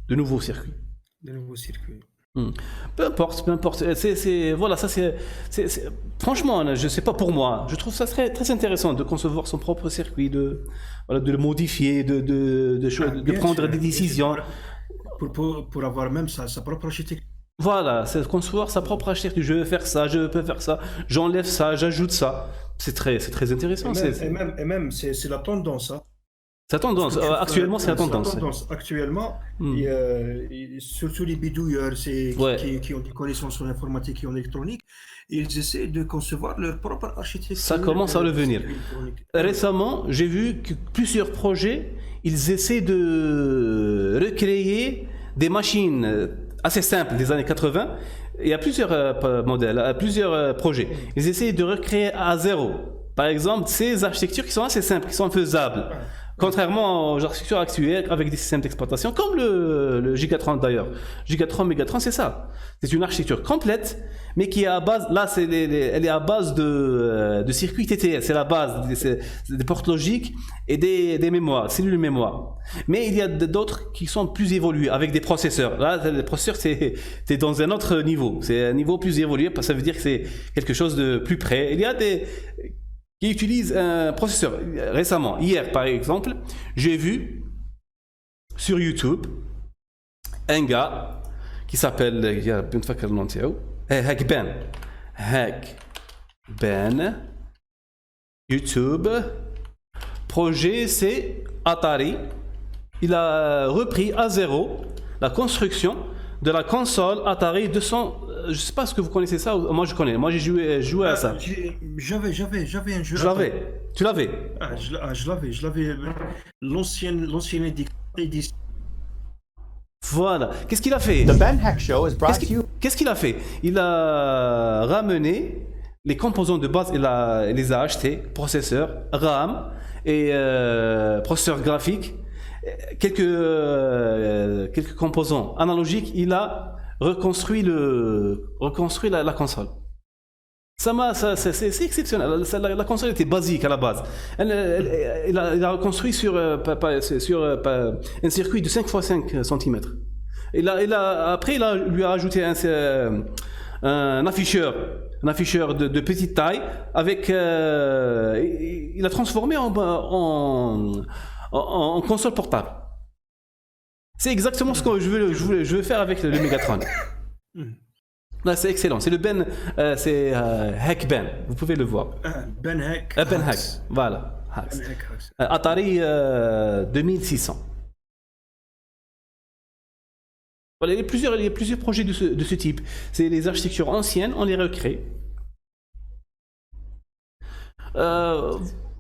nouveaux circuits. De nouveaux circuits. Peu importe. Voilà, ça c'est franchement, je sais pas pour moi, je trouve ça très très intéressant de concevoir son propre circuit, de le modifier, de prendre des décisions. Pour avoir même sa propre architecture. Voilà, c'est concevoir sa propre architecture. Je veux faire ça, je peux faire ça, j'enlève ça, j'ajoute ça. C'est très intéressant. Et même c'est la tendance. Hein. C'est la tendance. Actuellement, c'est la tendance. Actuellement, surtout les bidouilleurs qui ont des connaissances en informatique et en électronique, ils essaient de concevoir leur propre architecture. Ça commence à le venir. Récemment, j'ai vu que plusieurs projets, ils essaient de recréer des machines assez simples des années 80. Il y a plusieurs modèles, plusieurs projets. Ils essaient de recréer à zéro. Par exemple, ces architectures qui sont assez simples, qui sont faisables. Contrairement aux architectures actuelles avec des systèmes d'exploitation, comme le Gigatron d'ailleurs. Gigatron, Megatron, c'est ça. C'est une architecture complète, mais qui est à base, là, elle est à base de circuits TTL. C'est la base des portes logiques et des mémoires, cellules mémoire. Mais il y a d'autres qui sont plus évolués avec des processeurs. Là, les processeurs, c'est dans un autre niveau. C'est un niveau plus évolué, parce que ça veut dire que c'est quelque chose de plus près. Il y a des qui utilisent un processeur. Récemment, hier par exemple, j'ai vu sur YouTube un gars qui s'appelle Hackben YouTube. Projet c'est Atari. Il a repris à zéro la construction de la console Atari 200. Je sais pas ce que vous connaissez ça. Moi je connais. Moi j'ai joué à ça. J'avais un jeu. Je l'avais. Tu l'avais. Je l'avais. L'ancienne édition. Voilà. Qu'est-ce qu'il a fait? The Ben Heck Show is brought to you. Qu'est-ce qu'il a fait? Il a ramené les composants de base. Il les a achetés. Processeur, RAM et processeur graphique. Quelques composants analogiques. Il a reconstruit la console. C'est exceptionnel. La console était basique à la base. Il a reconstruit sur un circuit de 5 x 5 cm. Après, il lui a ajouté un afficheur de petite taille avec. Il a transformé en console portable. C'est exactement ce que je veux faire avec le Megatron. Là, c'est excellent. C'est le Ben, c'est Hackben. Vous pouvez le voir. Ben Heck. Ben Heck. Voilà. Ben Heck. Atari 2600. Voilà, il y a plusieurs projets de ce type. C'est les architectures anciennes, on les recrée.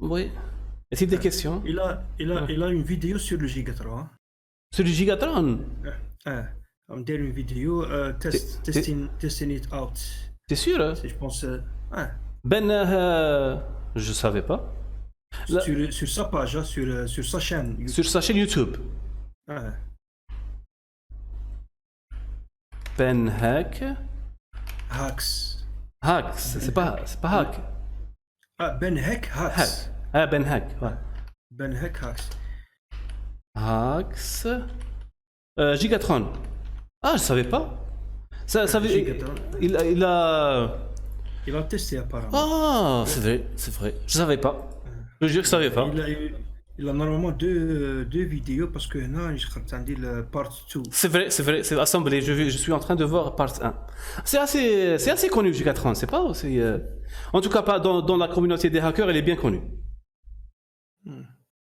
Oui. Est-il des questions? Il a une vidéo sur le Gigatron. Sur le Gigatron? On dirait une vidéo testing it out. T'es sûr? Hein? Je pense. Je savais pas. Sur sa page, hein, sur sa chaîne. Sur sa chaîne YouTube. Ben Heck. Hacks. C'est pas Hack. Ben Heck Hacks. Ben Heck. Ouais. Ben Heck Hacks. Hacks. Gigatron. Ah, je savais pas. Il a testé apparemment. Ah, c'est vrai. Je savais pas. Je jure que je savais pas. Il a normalement deux vidéos parce que là, je crois que le part 2. C'est vrai, c'est assemblé. Je suis en train de voir part 1. C'est assez connu Gigatron, c'est pas aussi. En tout cas, pas dans la communauté des hackers, elle est bien connue.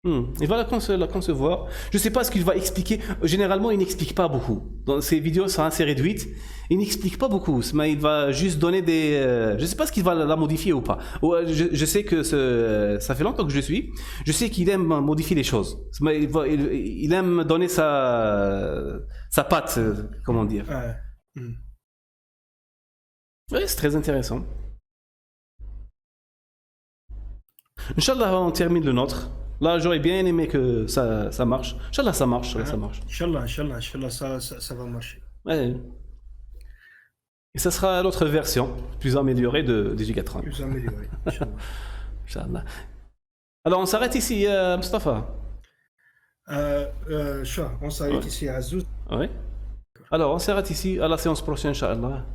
Il va la concevoir. Je ne sais pas ce qu'il va expliquer. Généralement, il n'explique pas beaucoup. Dans ses vidéos sont assez réduites. Il n'explique pas beaucoup. Mais il va juste donner des. Je ne sais pas ce qu'il va la modifier ou pas. Je sais que ça fait longtemps que je suis. Je sais qu'il aime modifier les choses. Mais il aime donner sa patte, comment dire. Oui, c'est très intéressant. Inch'Allah, on termine le nôtre. Là, j'aurais bien aimé que ça marche. Inch'Allah, ça marche. Inch'Allah, ça va marcher. Ouais. Et ça sera l'autre version, plus améliorée de Gigatron. Plus améliorée, Inch'Allah. Alors, on s'arrête ici, Mustafa. On s'arrête ici à Azouz. Oui. Alors, on s'arrête ici à la séance prochaine, Inch'Allah.